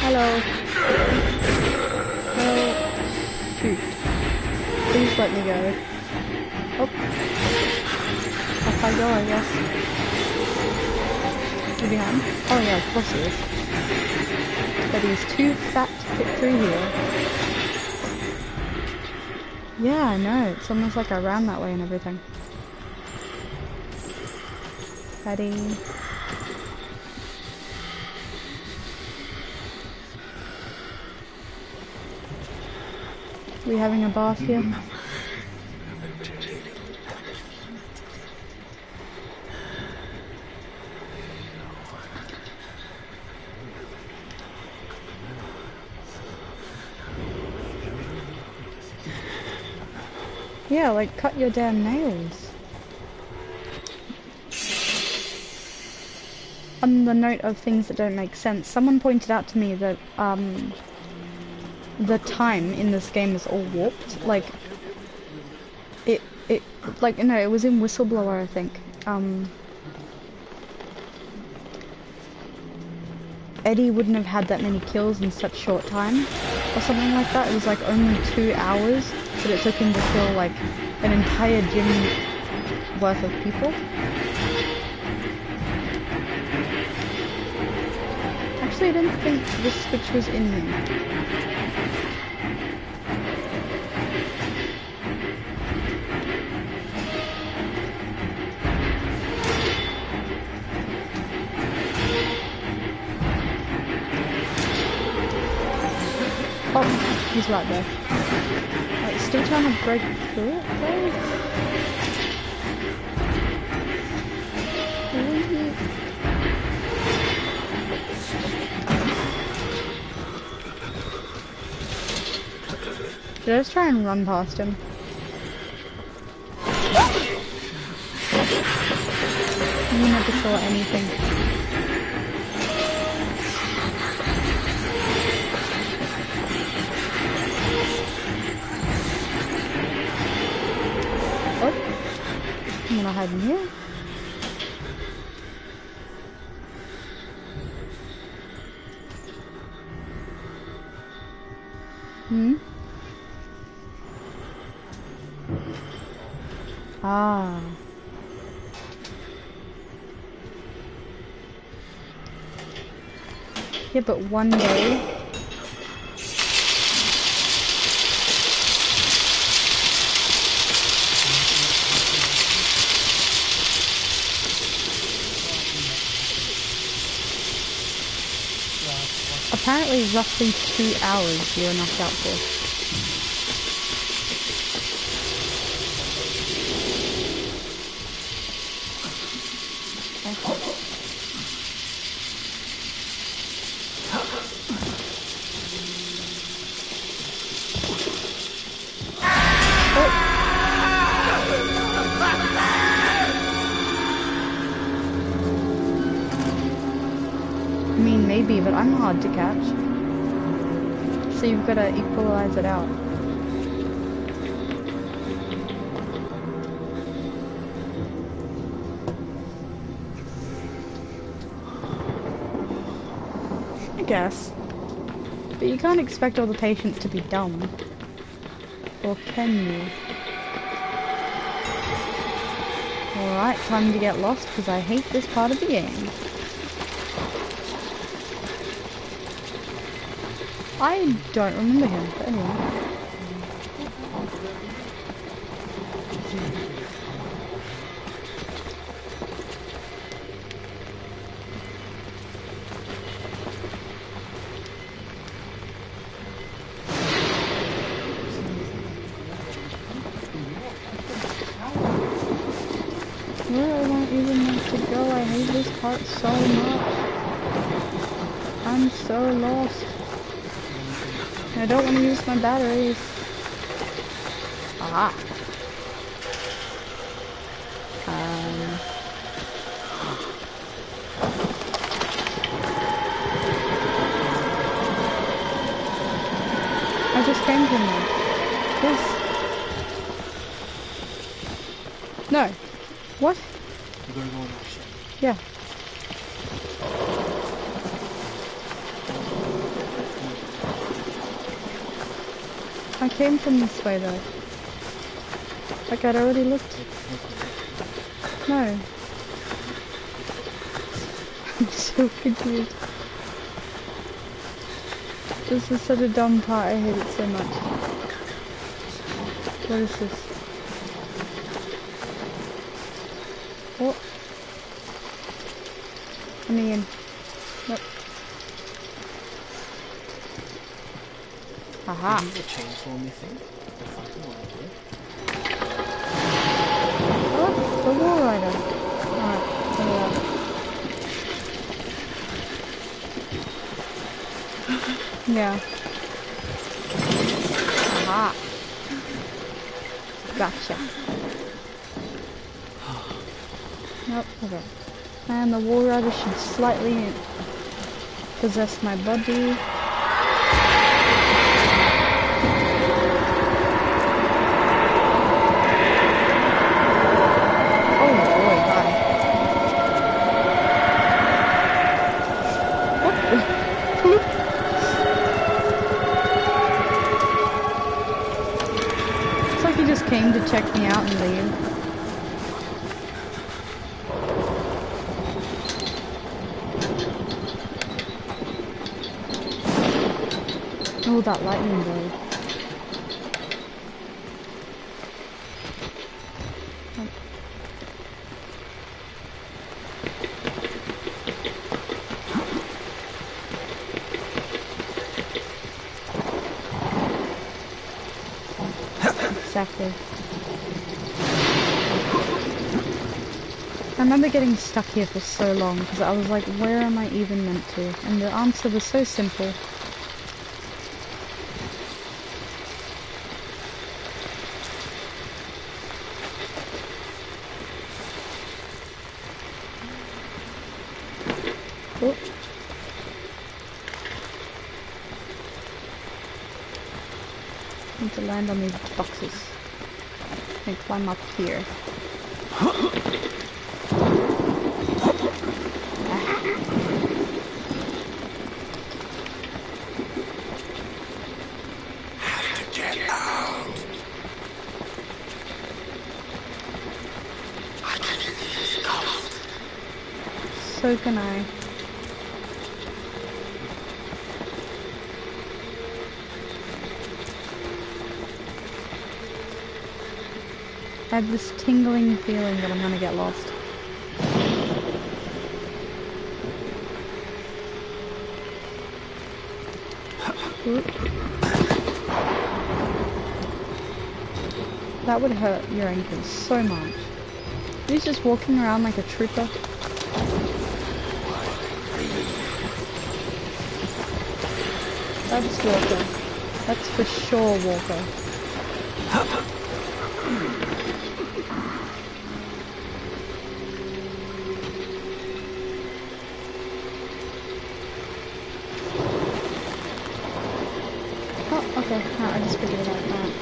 Hello. Oh, shoot. Please let me go. Oh. Off I go, I guess. You behind? Oh yeah, of course he is. But he's too fat to fit through here. Yeah, I know. It's almost like I ran that way and everything. Fatty. We having a bath here? Yeah, like cut your damn nails. On the note of things that don't make sense, someone pointed out to me that the time in this game is all warped. Like it no, it was in Whistleblower, I think. Eddie wouldn't have had that many kills in such short time, or something like that. It was like only 2 hours that it took him to kill like an entire gym worth of people. Actually, I didn't think this switch was in there. Oh, he's right there. Like, still trying to break through it, though? Should I just try and run past him? You never saw anything. I'm gonna hide in here. Ah. Yeah, but one day... Apparently roughly 2 hours you were knocked out for. I mean, maybe, but I'm hard to catch. So you've got to equalize it out. guess. But you can't expect all the patients to be dumb. Or can you? Alright, time to get lost because I hate this part of the game. I don't remember him, but anyway. Where am I even meant to go? I hate this part so much. I'm so lost. I don't want to use my batteries. Aha. I just came from there. Yes. No. What? You're gonna go on that ship. Yeah. I came from this way though. Like I'd already looked. No. I'm so confused. This is such a dumb part, I hate it so much. What is this? What? Let me in. Nope. Aha. Is this a chainsaw missing? The fucking one, Oh, the wall rider. Alright, yeah. Aha. Gotcha. Nope, okay. And the wall rider should slightly possess my body. Came to check me out and leave. Oh, that lightning blade. Exactly. I remember getting stuck here for so long because I was like, where am I even meant to? And the answer was so simple. Oh. Need to land on these boxes and climb up here. So can I. I have this tingling feeling that I'm gonna get lost. Oop. That would hurt your ankles so much. He's just walking around like a trooper. That's Walker. That's for sure Walker. Oh, okay. No, I just figured it out. Alright.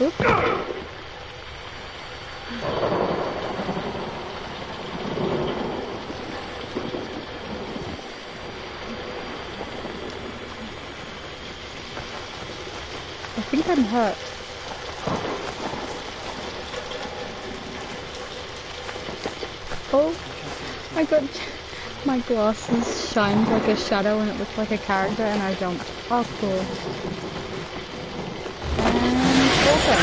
Oop. I think I'm hurt. Oh, I got my glasses shined like a shadow and it looked like a character and I jumped. Oh, cool. And also,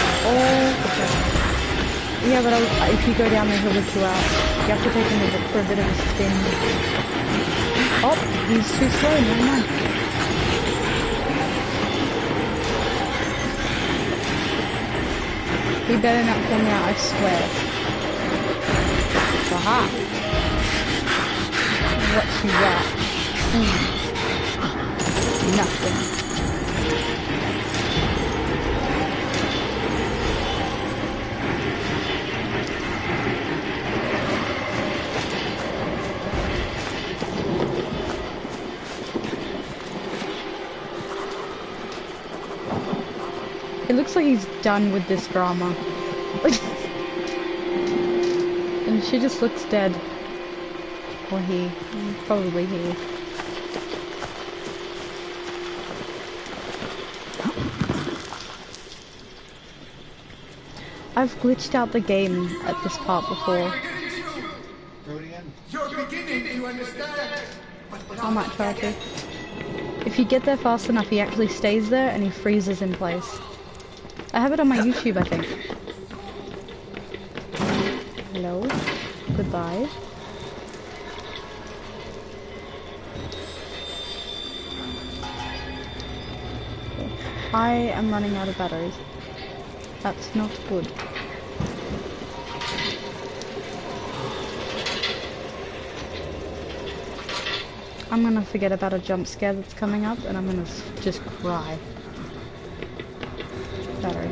yeah, but if you go down there, he'll lift you out. You have to take him for a bit of a spin. Oh, he's too slow. Never mind. He better not pull me out, I swear. Aha! What you got? Nothing. It looks like he's done with this drama. And she just looks dead. Or he. Probably he. I've glitched out the game at this part before. You're beginning to understand. I might try to. If you get there fast enough, he actually stays there and he freezes in place. I have it on my YouTube, I think. Hello. Goodbye. I am running out of batteries. That's not good. I'm gonna forget about a jump scare that's coming up and I'm gonna just cry. Battery.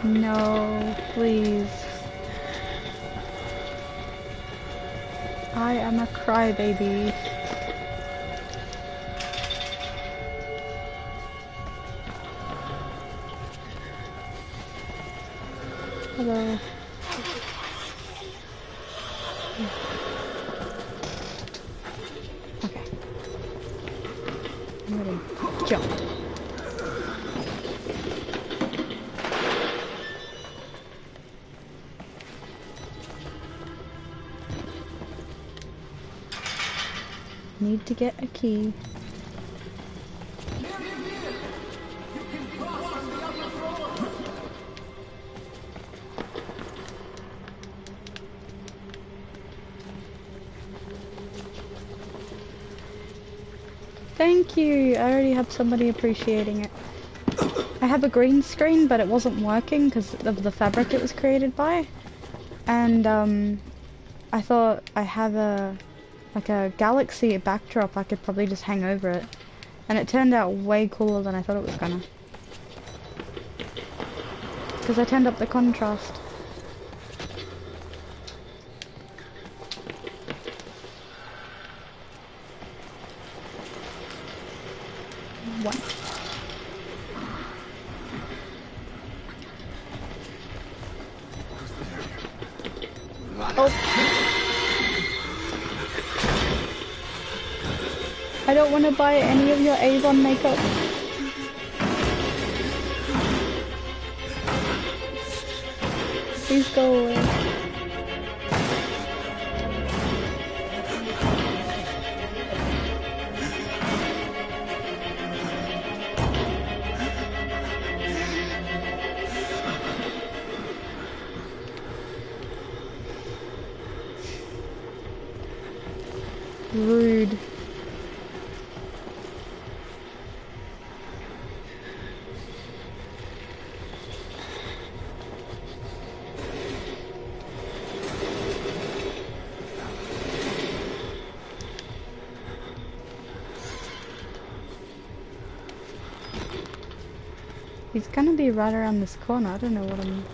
No, please. I am a crybaby. Hello. Okay. I'm ready. Jump. Need to get a key. Thank you! I already have somebody appreciating it. I have a green screen, but it wasn't working because of the fabric it was created by. And, I thought I have a galaxy backdrop, I could probably just hang over it. And it turned out way cooler than I thought it was gonna. Because I turned up the contrast. One. Oh! I don't want to buy any of your Avon makeup. Please go away. Rude. He's gonna be right around this corner. I don't know what I'm...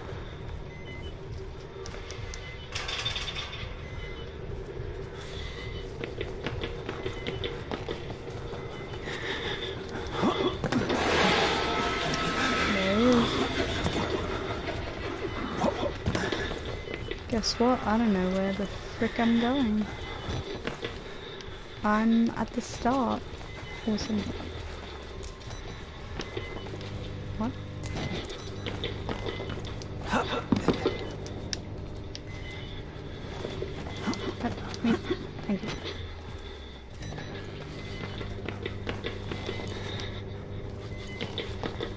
There he is. Guess what? I don't know where the frick I'm going. I'm at the start. Awesome. What? Me. Thank you.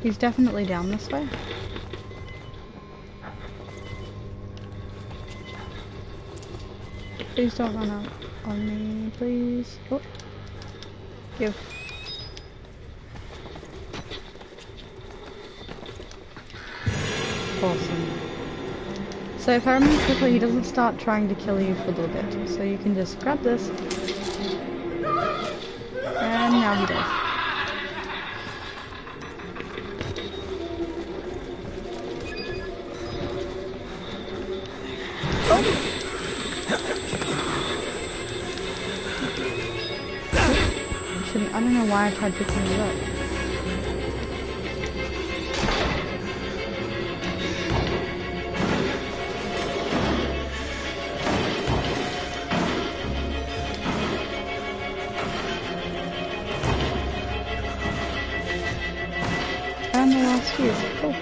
He's definitely down this way. Please don't run out on me, please. Oh. Give. Awesome. So if I remember correctly, he doesn't start trying to kill you for a little bit. So you can just grab this. And now he does. I don't know why I tried picking it up. And the last fuse. Cool.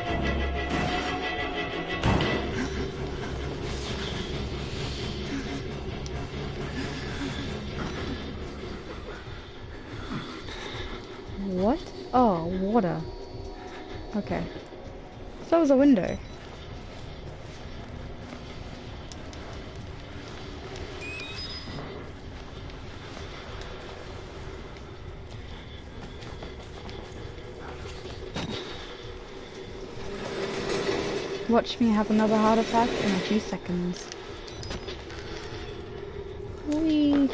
What? Oh, water. Okay. So that was a window. Watch me have another heart attack in a few seconds. Whee!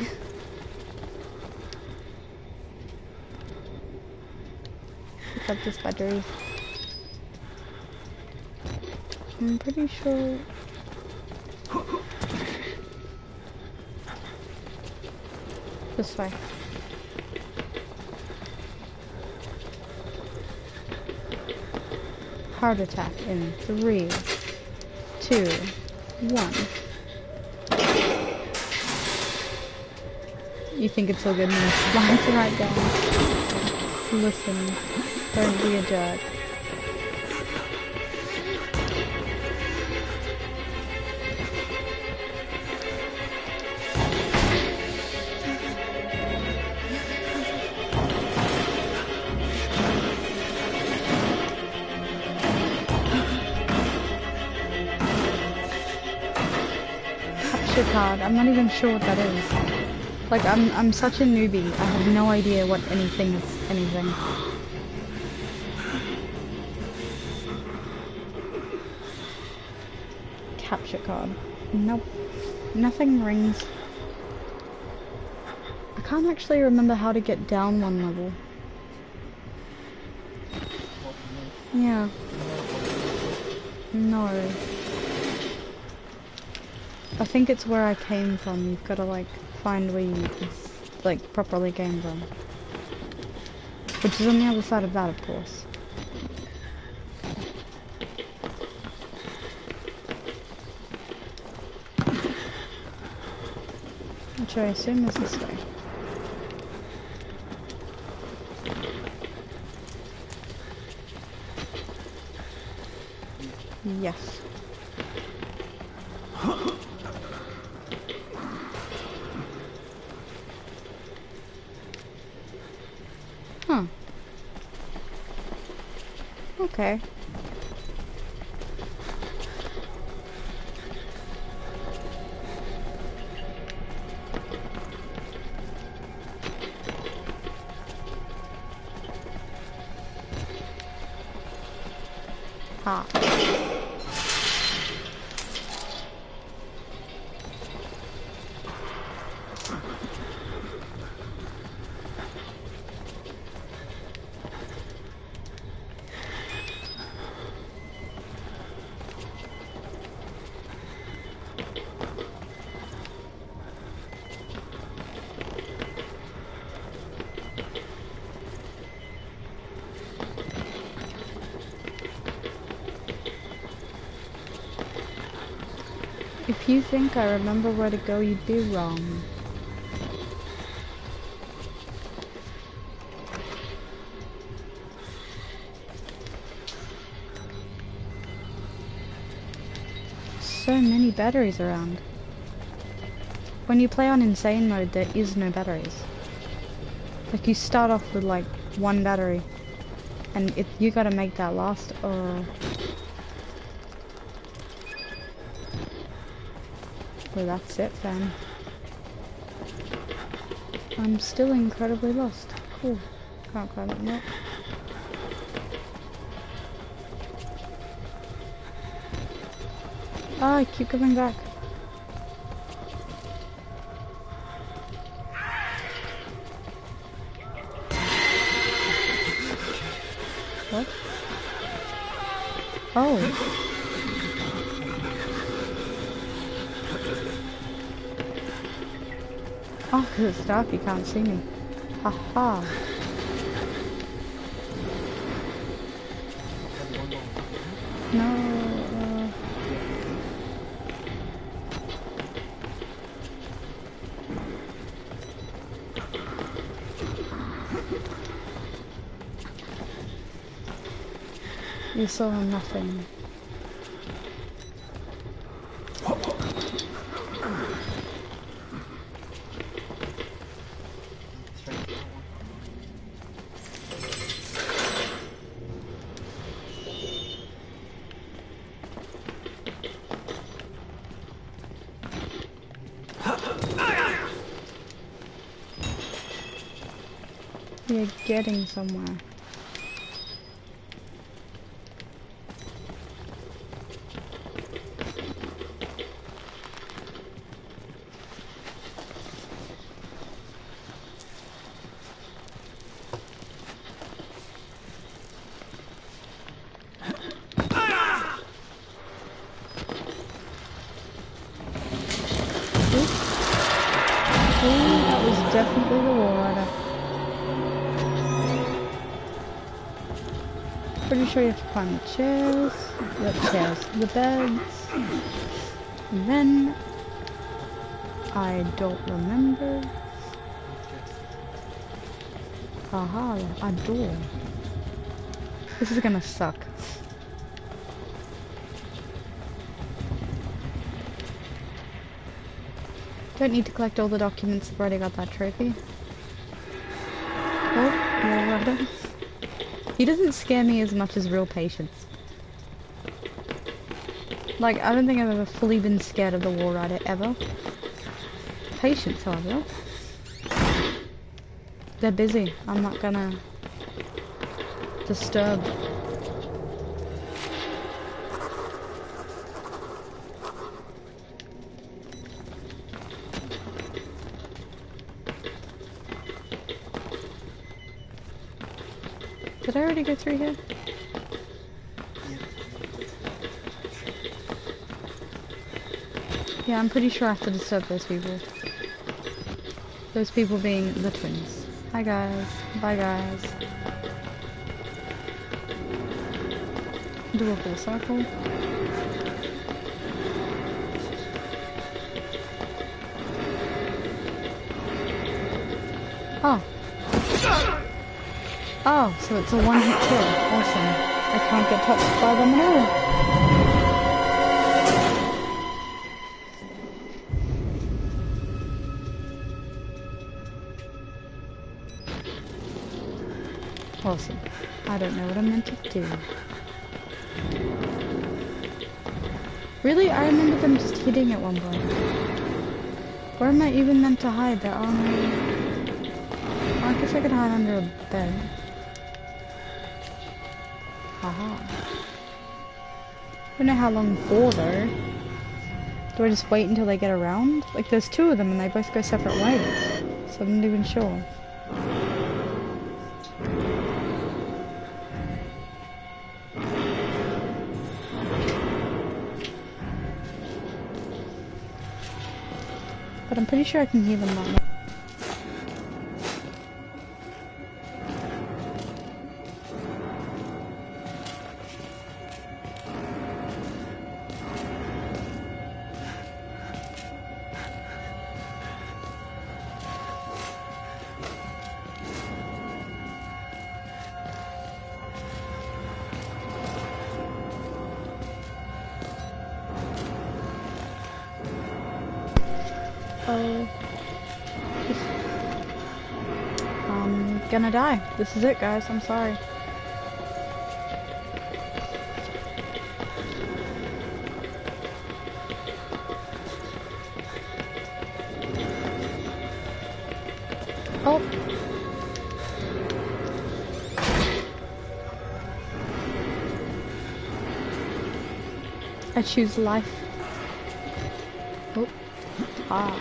Pick up this battery. I'm pretty sure... This way. Heart attack in 3, 2, 1. You think it's so good and it slides right down. Listen, don't be a jerk. Card. I'm not even sure what that is. Like, I'm such a newbie. I have no idea what anything is anything. Capture card. Nope. Nothing rings. I can't actually remember how to get down one level. Yeah. No. I think it's where I came from. You've got to like find where you like properly came from, which is on the other side of that, of course. Which I assume is this way. Yes. Huh. Okay. Ha. If you think I remember where to go, you'd be wrong. So many batteries around. When you play on insane mode, there is no batteries. Like, you start off with like one battery, and you gotta make that last. Well, that's it then. I'm still incredibly lost. Cool. Can't climb it yet. Ah, I keep coming back. What? Oh. Oh, because it's dark, you can't see me. Haha. No. You saw nothing. You're getting somewhere. That was definitely the wall rider. Pretty sure you have to climb the chairs, the beds, and then I don't remember. Aha, a door. This is gonna suck. Don't need to collect all the documents, I've already got that trophy. Oh, Wall Rider. He doesn't scare me as much as real Patience. Like, I don't think I've ever fully been scared of the Wall Rider, ever. Patience, however. They're busy, I'm not gonna disturb. Did I already go through here? Yeah, I'm pretty sure I have to disturb those people. Those people being the twins. Hi guys. Bye guys. Do a full circle. Oh. Oh, so it's a one-hit kill. Awesome. I can't get touched by them at all. Awesome. I don't know what I'm meant to do. Really? I remember them just hitting at one point. Where am I even meant to hide? They're on... I guess I could hide under a bed. Haha. I don't know how long for though. Do I just wait until they get around? Like there's two of them and they both go separate ways. So I'm not even sure. But I'm pretty sure I can hear them right now. Uh-oh. I'm gonna die. This is it, guys. I'm sorry. Oh. I choose life. Oh. Ah.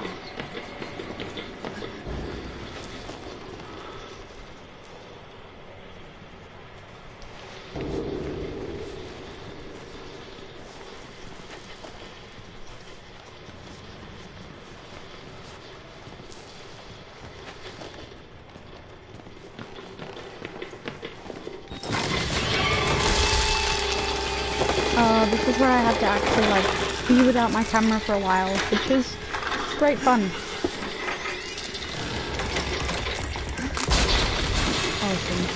This is where I have to actually, like, be without my camera for a while, which is great fun. Awesome.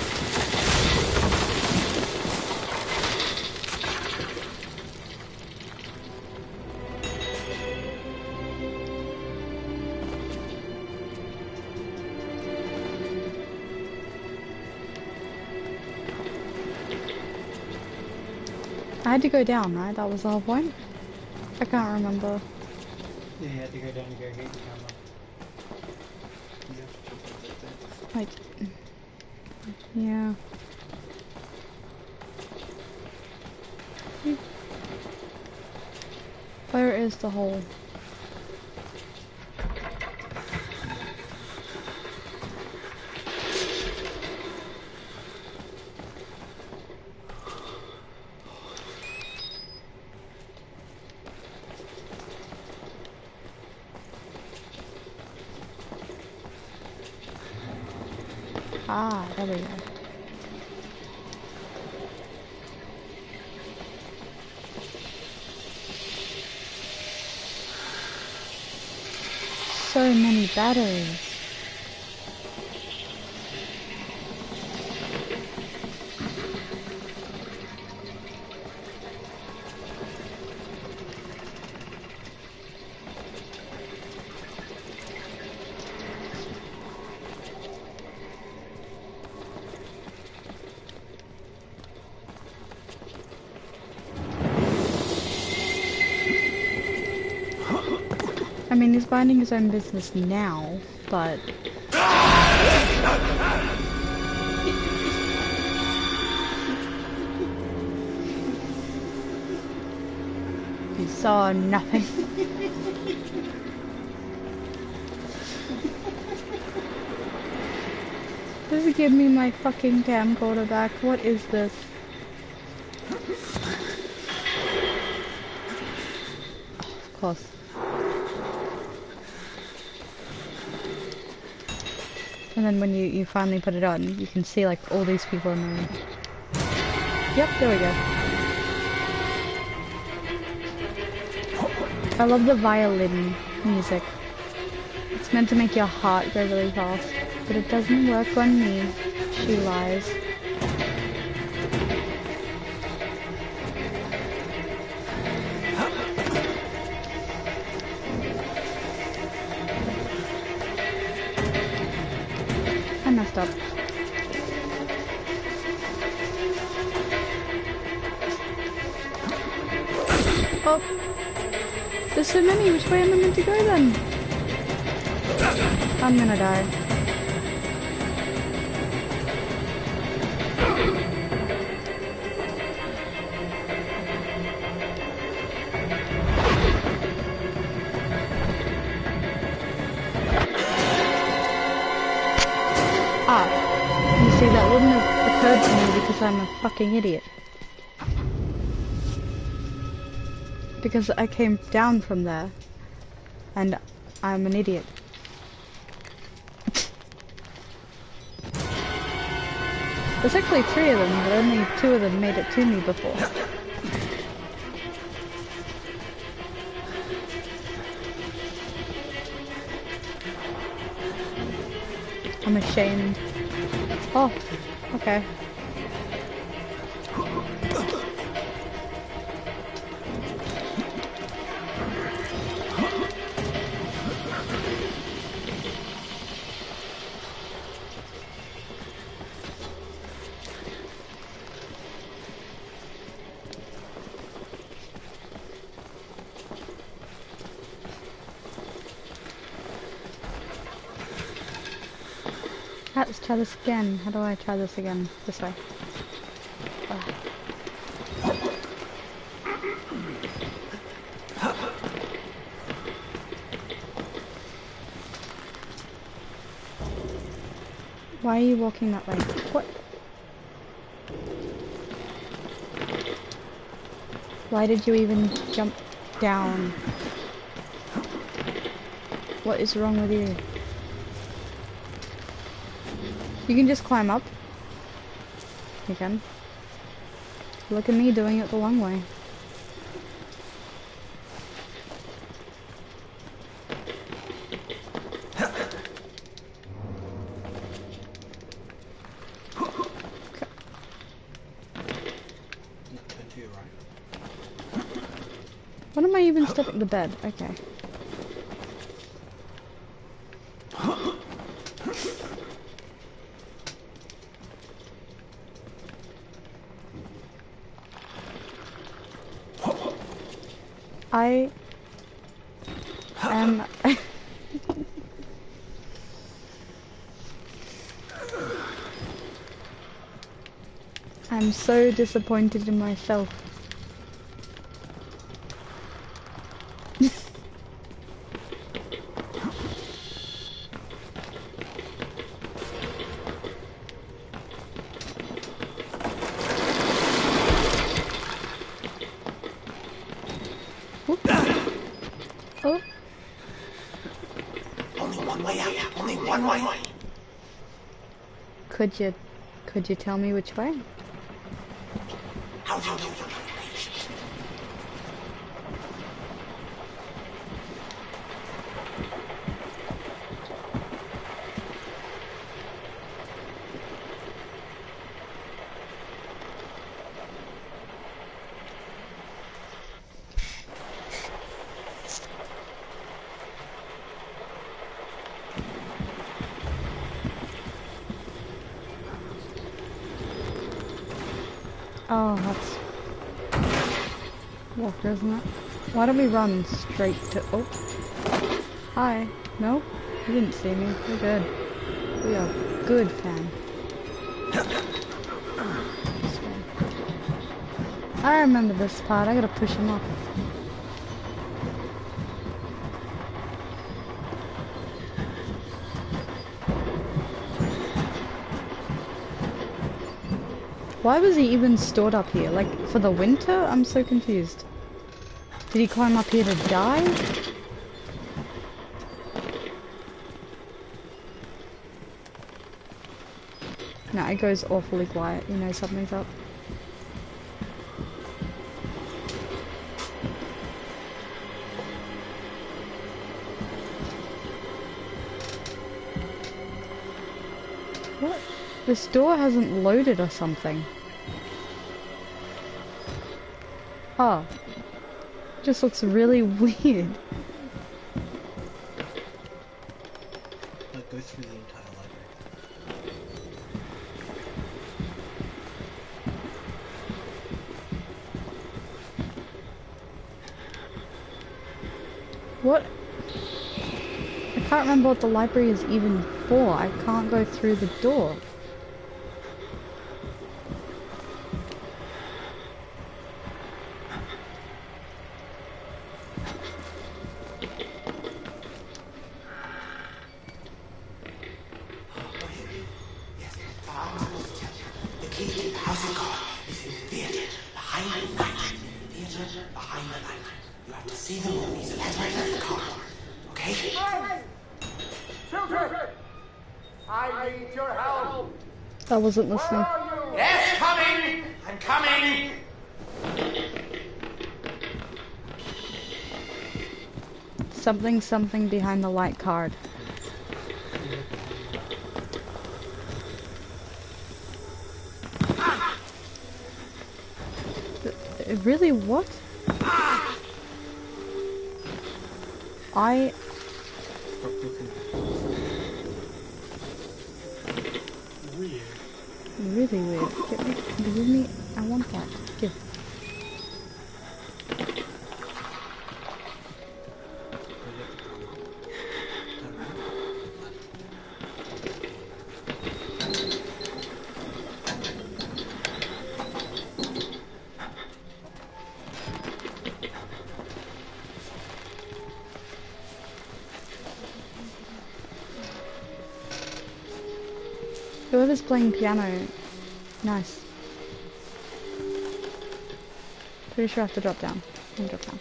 I had to go down, right? That was the whole point? I can't remember. Yeah, you had to go down to go get your camera. Like, yeah. Where is the hole? Ah, there we go. So many batteries. I mean, he's minding his own business now, but... He saw nothing. Just give me my fucking camcorder back. What is this? Oh, of course. And then when you finally put it on, you can see like all these people in the room. Yep, there we go. I love the violin music. It's meant to make your heart go really fast, but it doesn't work on me. She lies. I messed up. Oh! There's so many, which way am I meant to go then? I'm gonna die. Ah, you see, that wouldn't have occurred to me because I'm a fucking idiot. Because I came down from there, and I'm an idiot. There's actually 3 of them, but only 2 of them made it to me before. I'm ashamed. Oh, okay. let's try this again. How do I try this again? This way. Why are you walking that way? What? Why did you even jump down? What is wrong with you? You can just climb up. You can. Look at me doing it the long way. What am I even stepping? The bed. Okay. I am. I'm so disappointed in myself. Oh. Only one way out. Only one way. Could you tell me which way? How do you do? Oh, that's walker, isn't it? Why don't we run straight to? Oh, hi. No, you didn't see me. We're good. We are good, fam. This way. I remember this part. I gotta push him off. Why was he even stored up here? Like, for the winter? I'm so confused. Did he climb up here to die? No, it goes awfully quiet. You know something's up. What? This door hasn't loaded or something. Oh. Just looks really weird. Like, go through the entire library. What? I can't remember what the library is even for. I can't go through the door. I wasn't listening. Yes, coming! I'm coming! Something behind the light card. Really, what? Weird. Really weird. Give me, I want that. Give. Whoever's playing piano, nice. Pretty sure I have to drop down. Let me drop down.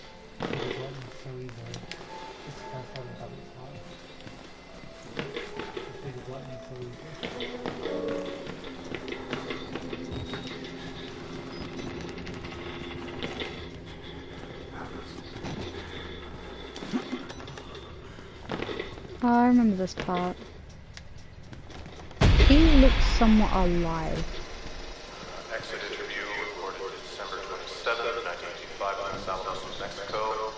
Oh, I remember this part. He looks somewhat alive. Exit interview recorded December 27, 1985 in Los Alamos, New Mexico.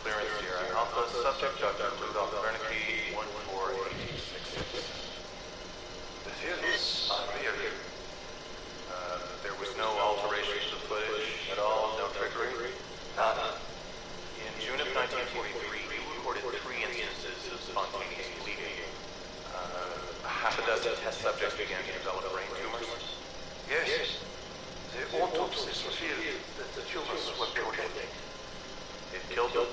Clearance Sierra Alpha, subject Dr. Rudolph Wernicke, 141866. The films are real. There was no alteration to the footage at all, no trickery? None. In June of 1943, you recorded 3 instances of spontaneous bleeding. Half a dozen test subjects began to develop brain tumors. Yes. The autopsies revealed that the tumors were proliferating. It killed them?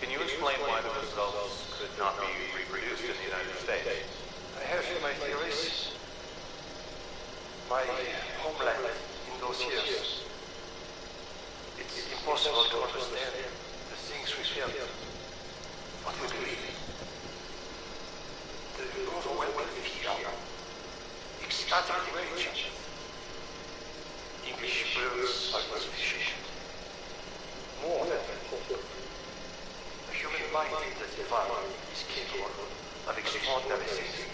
Can you explain why the results could not be reproduced in the United States? I have my theories. My homeland in those years. It's impossible to understand the things we felt, what we believe. The overwhelming fear, ecstatic rage. English words are not sufficient. More than hope. The human mind that evolved is capable of extraordinary things.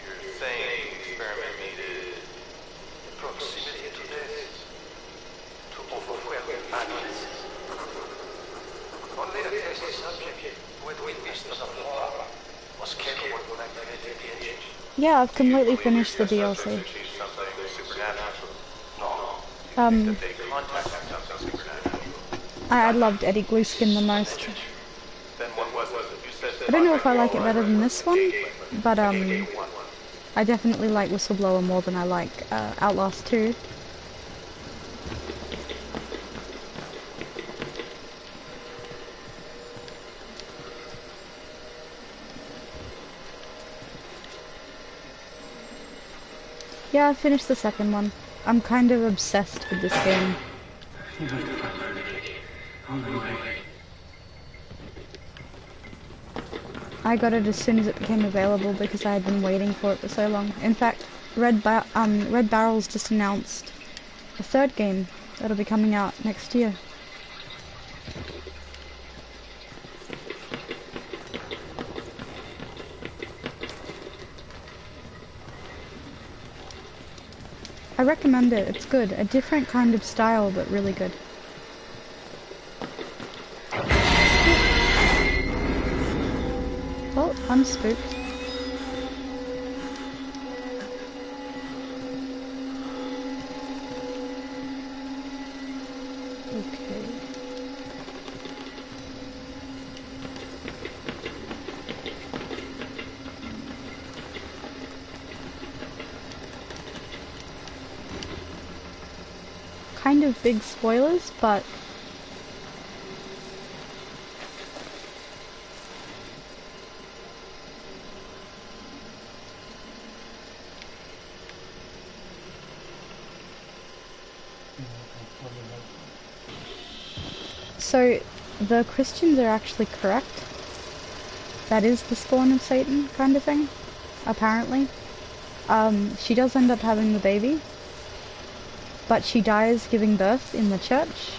You're saying the experiment needed proximity to death to overwhelm analysis. Only a test subject who had witnessed the horror was capable of activating the engine. Yeah, I've completely finished the DLC. Something supernatural. No. They contacted something supernatural. I loved Eddie Gluskin the most. Then what was it? You said I don't know if I like it better than this one, but I definitely like Whistleblower more than I like Outlast 2. Yeah, I finished the second one. I'm kind of obsessed with this game. I got it as soon as it became available because I had been waiting for it for so long. In fact, Red Barrel's just announced a third game that'll be coming out next year. I recommend it, it's good. A different kind of style, but really good. Oh, I'm spooked. Okay. Kind of big spoilers, but so the Christians are actually correct. That is the spawn of Satan kind of thing, apparently. She does end up having the baby, but she dies giving birth in the church.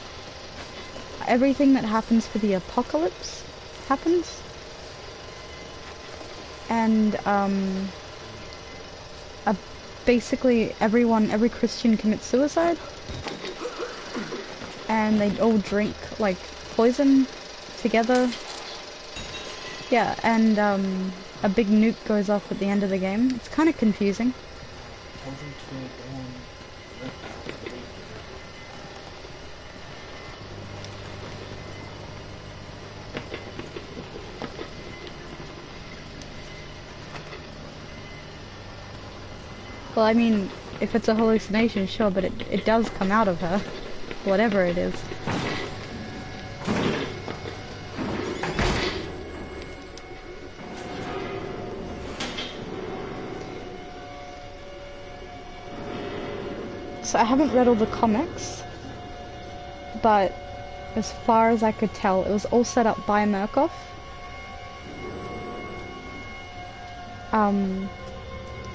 Everything that happens for the apocalypse happens. And basically every Christian commits suicide. And they all drink like poison together. Yeah, and a big nuke goes off at the end of the game. It's kind of confusing. Well, I mean, if it's a hallucination, sure, but it does come out of her. Whatever it is. So I haven't read all the comics, but as far as I could tell, it was all set up by Murkoff.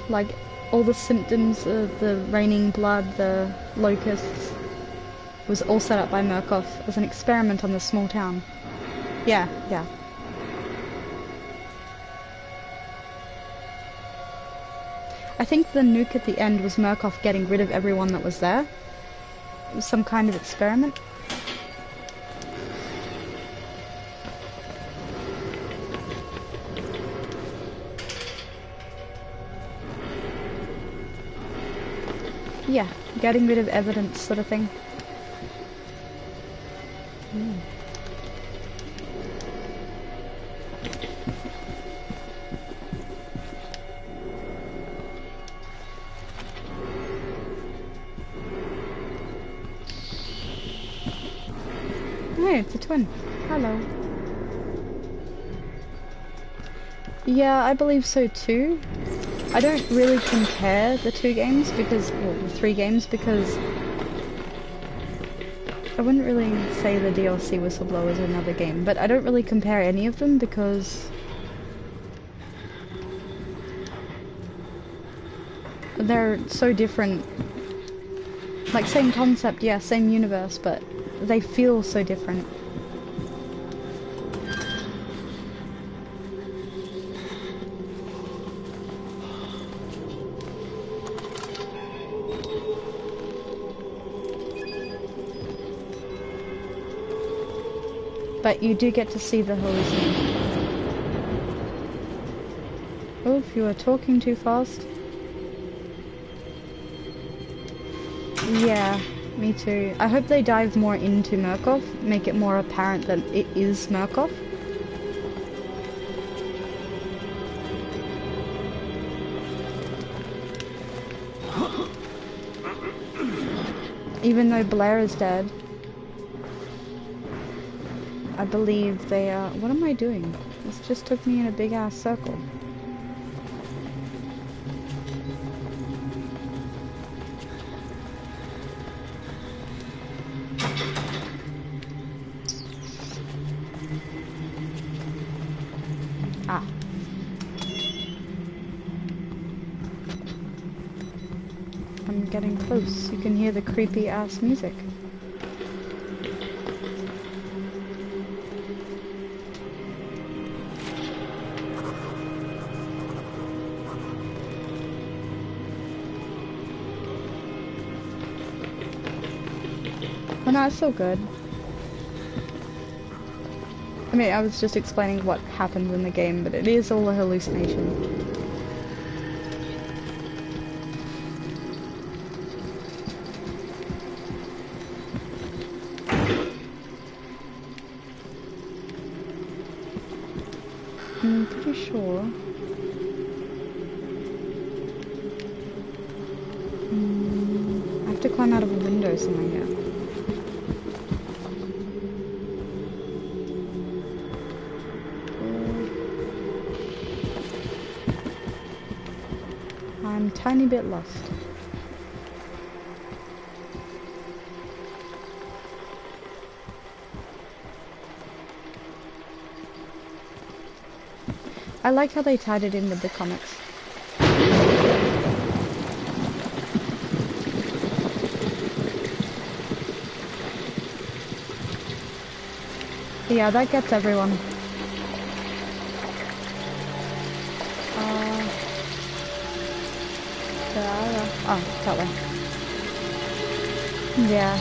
Like all the symptoms of the raining blood, the locusts, was all set up by Murkoff as an experiment on the small town. Yeah, yeah. I think the nuke at the end was Murkoff getting rid of everyone that was there. It was some kind of experiment. Yeah, getting rid of evidence sort of thing. Hey, it's a twin. Hello. Yeah, I believe so too. I don't really compare the two games because, well, the three games, because I wouldn't really say the DLC Whistleblower is another game, but I don't really compare any of them because they're so different. Like, same concept, yeah, same universe, but they feel so different. But you do get to see the hallucination. Oh, if you are talking too fast. Yeah, me too. I hope they dive more into Murkoff, make it more apparent that it is Murkoff. Even though Blair is dead, I believe they are... What am I doing? This just took me in a big ass circle. Ah. I'm getting close. You can hear the creepy ass music. Oh no, it's so good. I mean, I was just explaining what happened in the game, but it is all a hallucination. I'm pretty sure. I have to climb out of a window somewhere here. I'm a tiny bit lost. I like how they tied it in with the comics. Yeah, that gets everyone. Oh, that way. Yeah.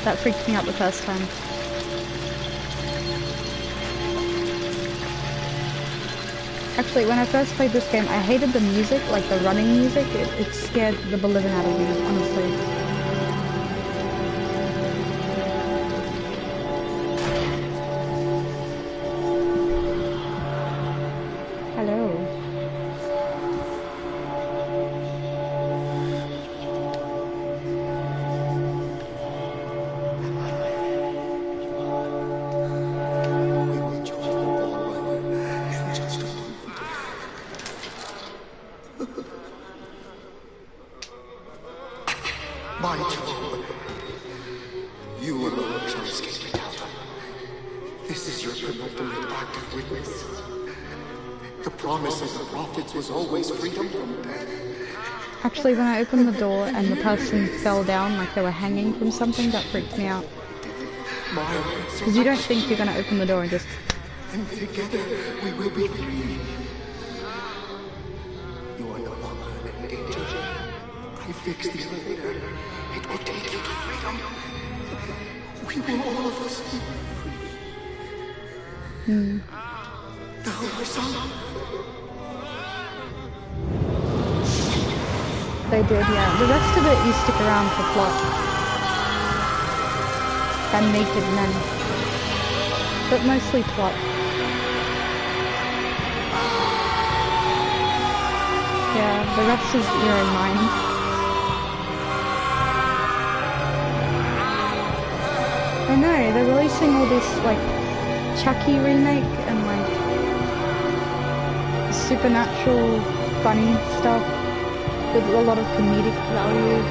That freaked me out the first time. Actually, when I first played this game, I hated the music, like the running music. It scared the living out of me, honestly. My Job. You alone shall escape it, Alpha. This is your penultimate act of witness. The promise of the prophets was always freedom from death. Actually, when I opened the door and the person fell down like they were hanging from something, that freaked me out. Because you don't think you're going to open the door and just... And together we will be free. You are no longer in danger. I fixed the elevator. It will take you to freedom. We will all of us be free. Now, my son. They did, yeah. The rest of it you stick around for plot. And naked men. But mostly plot. Yeah, the rest is your own mind. I know, they're releasing all this, like, Chucky remake and, like, supernatural funny stuff with a lot of comedic value.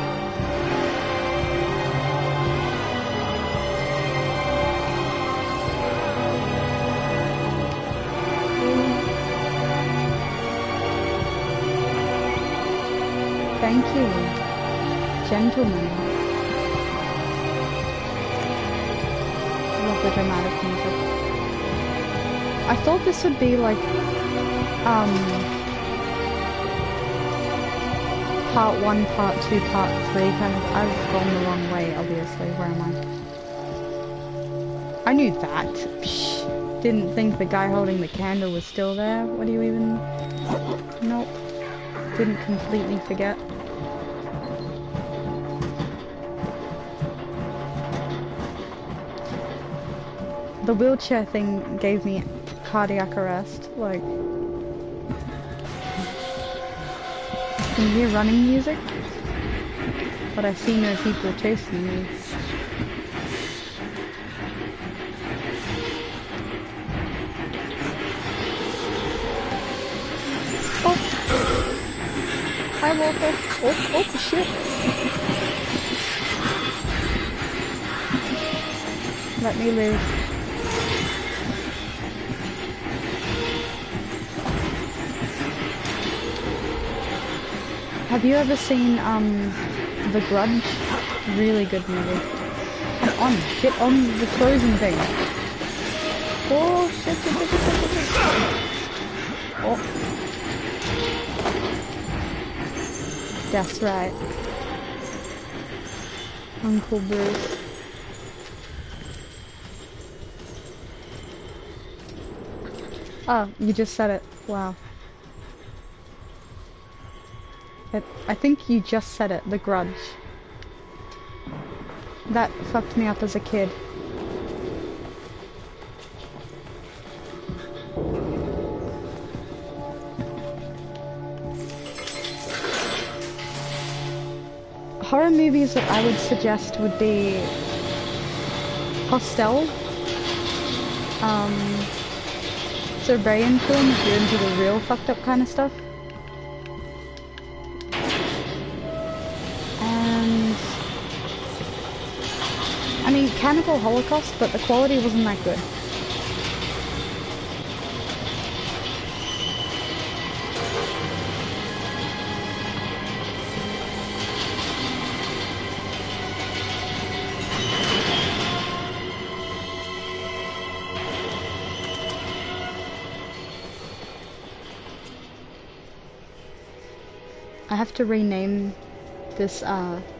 Thank you, gentlemen. Love the dramatic music. I thought this would be like, part 1, part 2, part 3, kind of. I've gone the wrong way, obviously. Where am I? I knew that. Psh, didn't think the guy holding the candle was still there. What do you even... Nope. Didn't completely forget. The wheelchair thing gave me cardiac arrest, like... Can you hear running music? But I see no people chasing me. Oh! Hi, Walker! Oh, shit! Let me live. Have you ever seen, The Grudge? Really good movie. Come on, get on the closing thing. Oh, shit. Oh. That's right. Uncle Bruce. Oh, you just said it. Wow. I think you just said it, The Grudge. That fucked me up as a kid. Horror movies that I would suggest would be Hostel, Serbian film if you're into the real fucked up kind of stuff. I mean, Cannibal Holocaust, but the quality wasn't that good. I have to rename this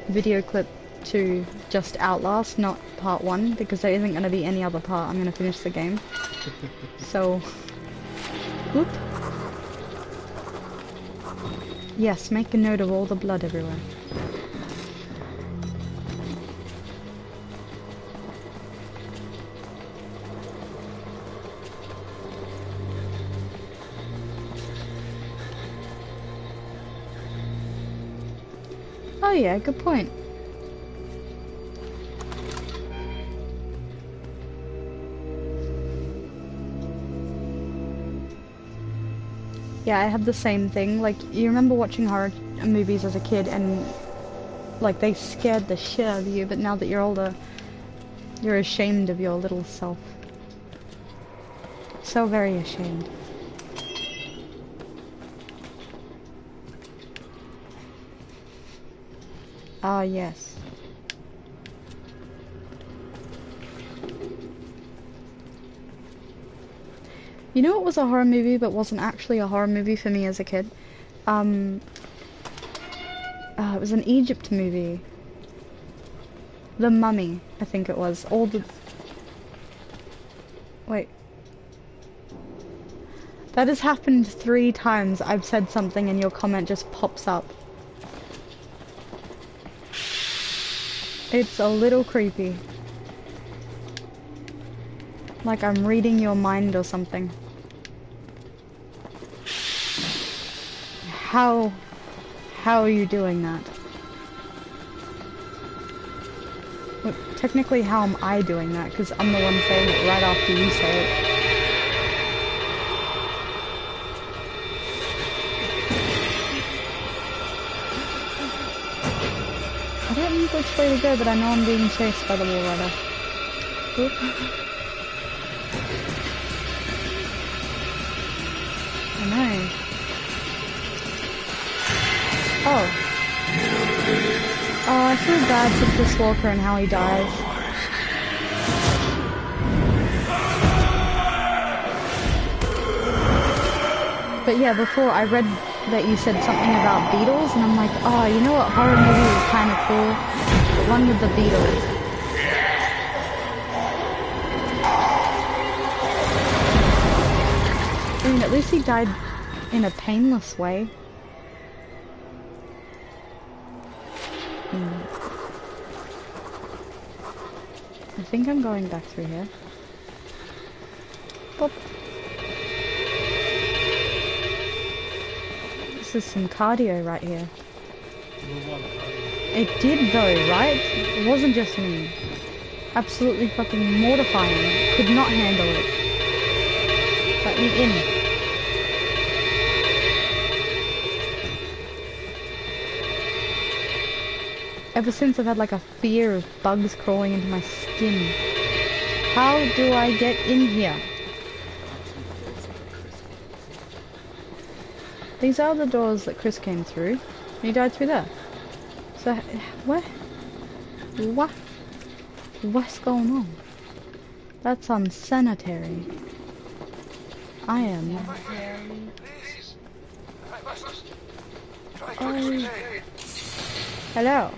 video clip to just Outlast, not part 1, because there isn't going to be any other part. I'm going to finish the game. So, whoop. Yes, make a note of all the blood everywhere. Oh yeah, good point. Yeah, I have the same thing. Like, you remember watching horror movies as a kid and, like they scared the shit out of you, but now that you're older, you're ashamed of your little self. So very ashamed. Ah, yes. You know what was a horror movie but wasn't actually a horror movie for me as a kid? It was an Egypt movie. The Mummy, I think it was. All the... Wait. That has happened 3 times. I've said something and your comment just pops up. It's a little creepy. Like I'm reading your mind or something. How are you doing that? Well, technically, how am I doing that? Because I'm the one saying it right after you say it. I don't know which way to go, but I know I'm being chased by the wall rider. Oop. I know. Oh. Oh, I feel bad for Chris Walker and how he dies. But yeah, before I read that you said something about Beatles, and I'm like, oh, you know what horror movie is kind of cool? The one with the Beatles. I mean, at least he died in a painless way. I think I'm going back through here. Boop. This is some cardio right here. It did though, right? It wasn't just me. Absolutely fucking mortifying. Could not handle it. Let me in. Ever since I've had like a fear of bugs crawling into my skin. How do I get in here? These are the doors that Chris came through. He died through there. So, what? What? What's going on? That's unsanitary. I am... Oh. Hello.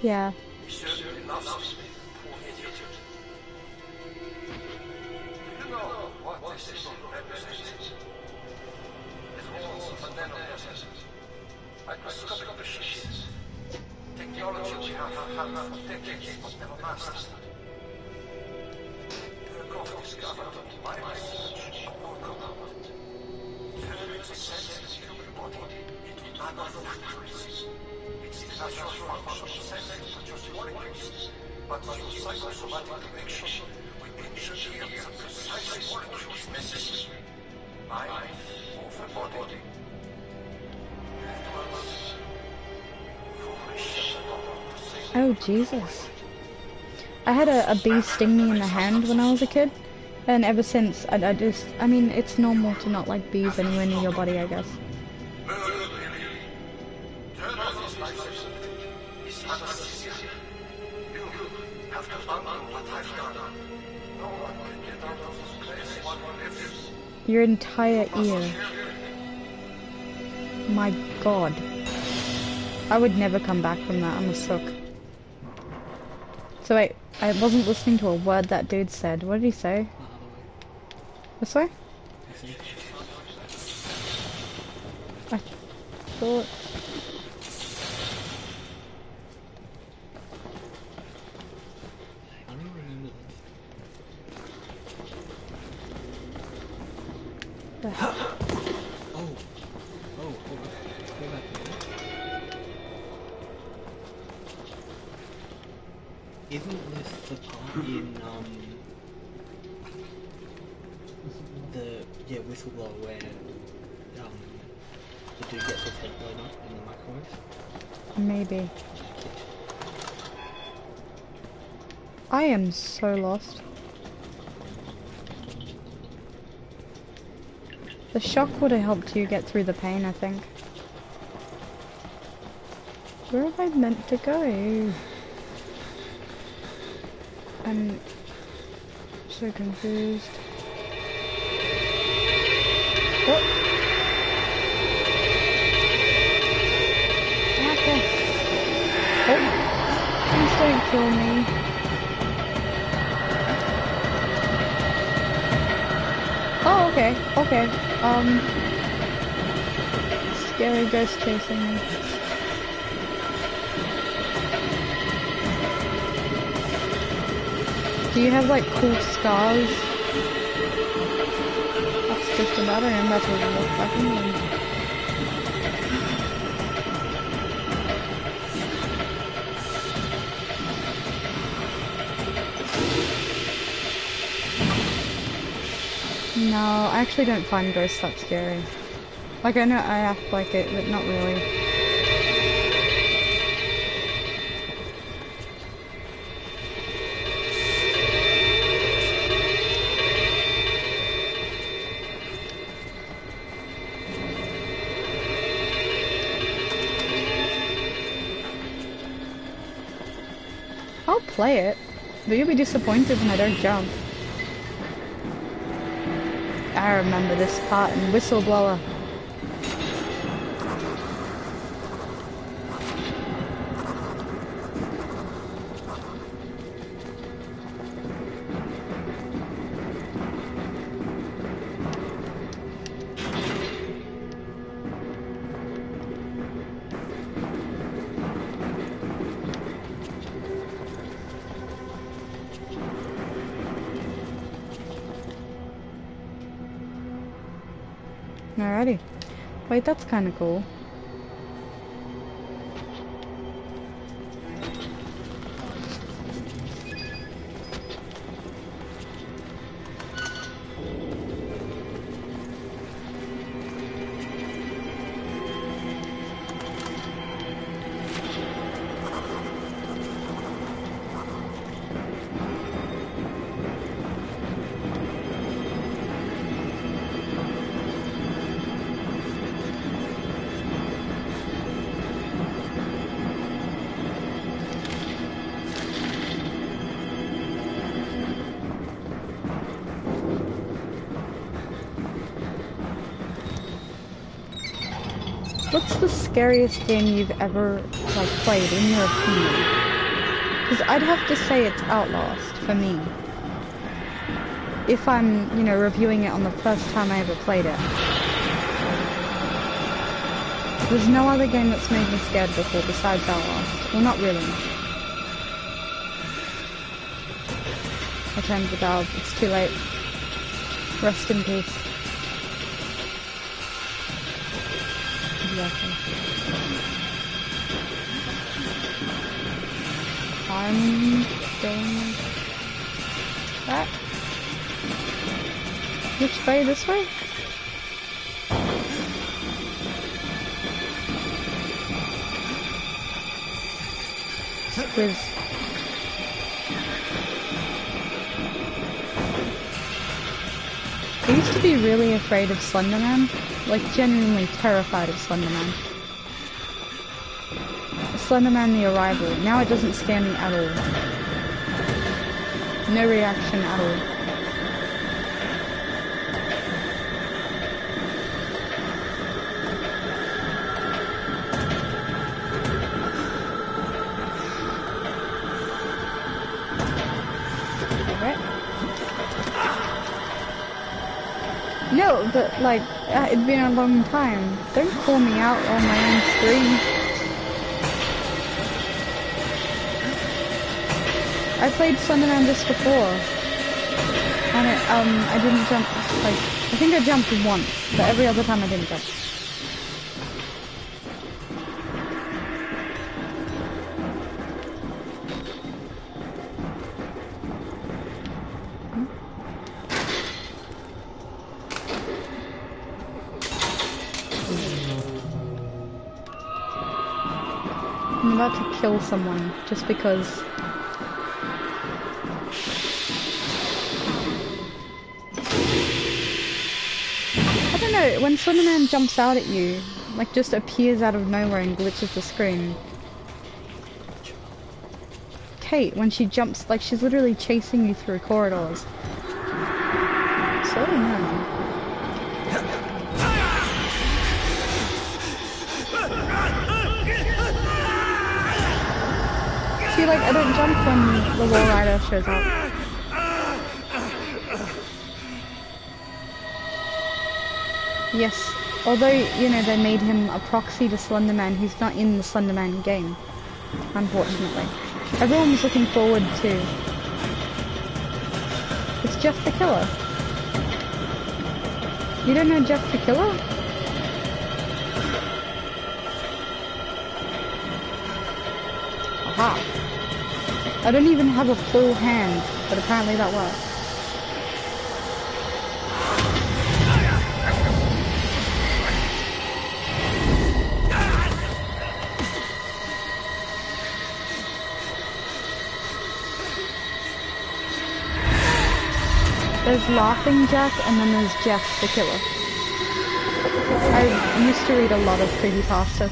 Yeah. He certainly loves me, poor idiot. Do you know what this symbol represents? The rules of the nanoprocessors, microscopic machines, technology we have had for decades but never mastered. Kirchhoff discovered that my research or command turns the senses human body into nanofactories. It's the natural function of senses produce molecules, but through psychosomatic connection, we engineer the precise molecules necessary. Mind over body. That was foolish. Oh, Jesus. I had a bee sting me in the hand when I was a kid. And ever since, I mean, it's normal to not like bees anywhere near your body, I guess. Your entire ear. My God. I would never come back from that, I'm a sook. So wait, I wasn't listening to a word that dude said. What did he say? This way? I thought... Isn't this the part in the whistleblower where the dude gets his head blown off in the microwave? Maybe. I am so lost. The shock would have helped you get through the pain, I think. Where am I meant to go? I'm so confused. What? Okay. Oh, please don't kill me. Oh, okay, okay. Scary ghost chasing me. Do you have like cool scars? That's just about it. I'm about to walk back in them. No, I actually don't find ghosts that scary. Like, I know I act like it, but not really. I'll play it, but you'll be disappointed when I don't jump. I remember this part in Whistleblower. Alrighty. Wait, that's kind of cool. What's the scariest game you've ever, like, played, in your opinion? Because I'd have to say it's Outlast, for me. If I'm, you know, reviewing it on the first time I ever played it. There's no other game that's made me scared before besides Outlast. Well, not really. I turned the dial. It's too late. Rest in peace. Exactly. I'm going back. Which way? This way? With I used to be really afraid of Slender Man, like genuinely terrified of Slender Man. Slender Man the Arrival, now it doesn't scare me at all. No reaction at all. No, but like, it'd been a long time. Don't call me out on my own screen. I played Slenderman just before. And it, I didn't jump, like, I think I jumped once, but every other time I didn't jump. I'm about to kill someone just because. I don't know, when Slenderman jumps out at you, like just appears out of nowhere and glitches the screen. Kate, when she jumps, like she's literally chasing you through corridors. So annoying. See, like, I don't jump when the wall rider shows up. Yes, although, you know, they made him a proxy to Slenderman, he's not in the Slenderman game, unfortunately. Everyone was looking forward to... It's Jeff the Killer. You don't know Jeff the Killer? Aha. I don't even have a full hand, but apparently that works. There's Laughing Jack, and then there's Jeff the Killer. I used to read a lot of creepypasta.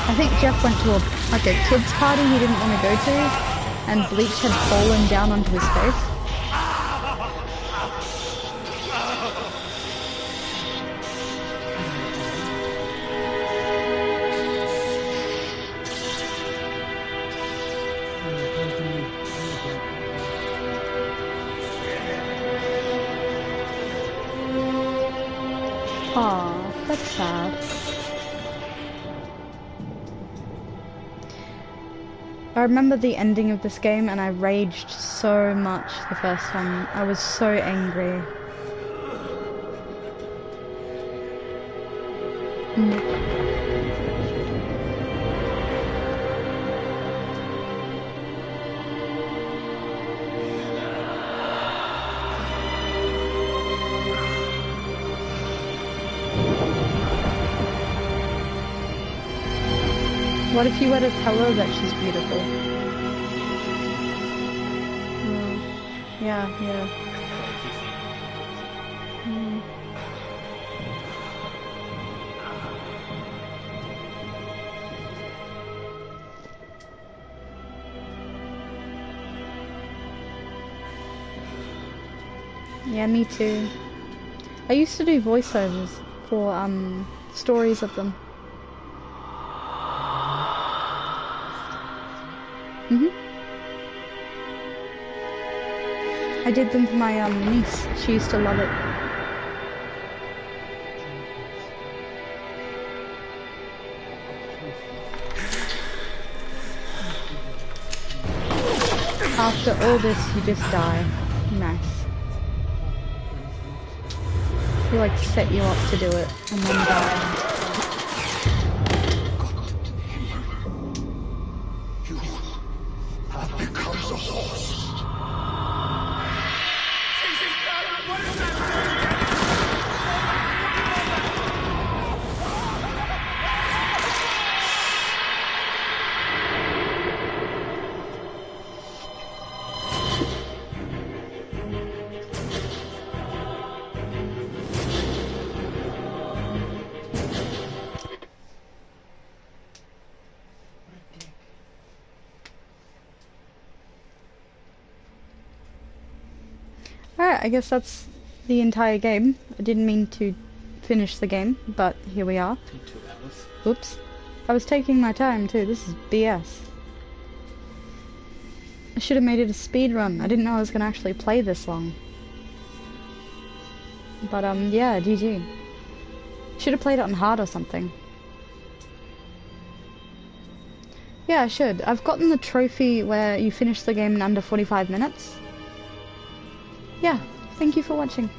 I think Jeff went to a kids party he didn't want to go to, and bleach had fallen down onto his face. Aw, that's sad. I remember the ending of this game and I raged so much the first time. I was so angry. What if you were to tell her that she's beautiful? Yeah. Yeah, me too. I used to do voiceovers for stories of them. I did them for my niece. She used to love it. After all this, you just die. Nice. He like set you up to do it and then die. Alright, I guess that's the entire game. I didn't mean to finish the game, but here we are. 2 hours. Oops. I was taking my time too, this is BS. I should have made it a speed run. I didn't know I was going to actually play this long. But yeah, GG. Should have played it on hard or something. Yeah, I should. I've gotten the trophy where you finish the game in under 45 minutes. Yeah, thank you for watching.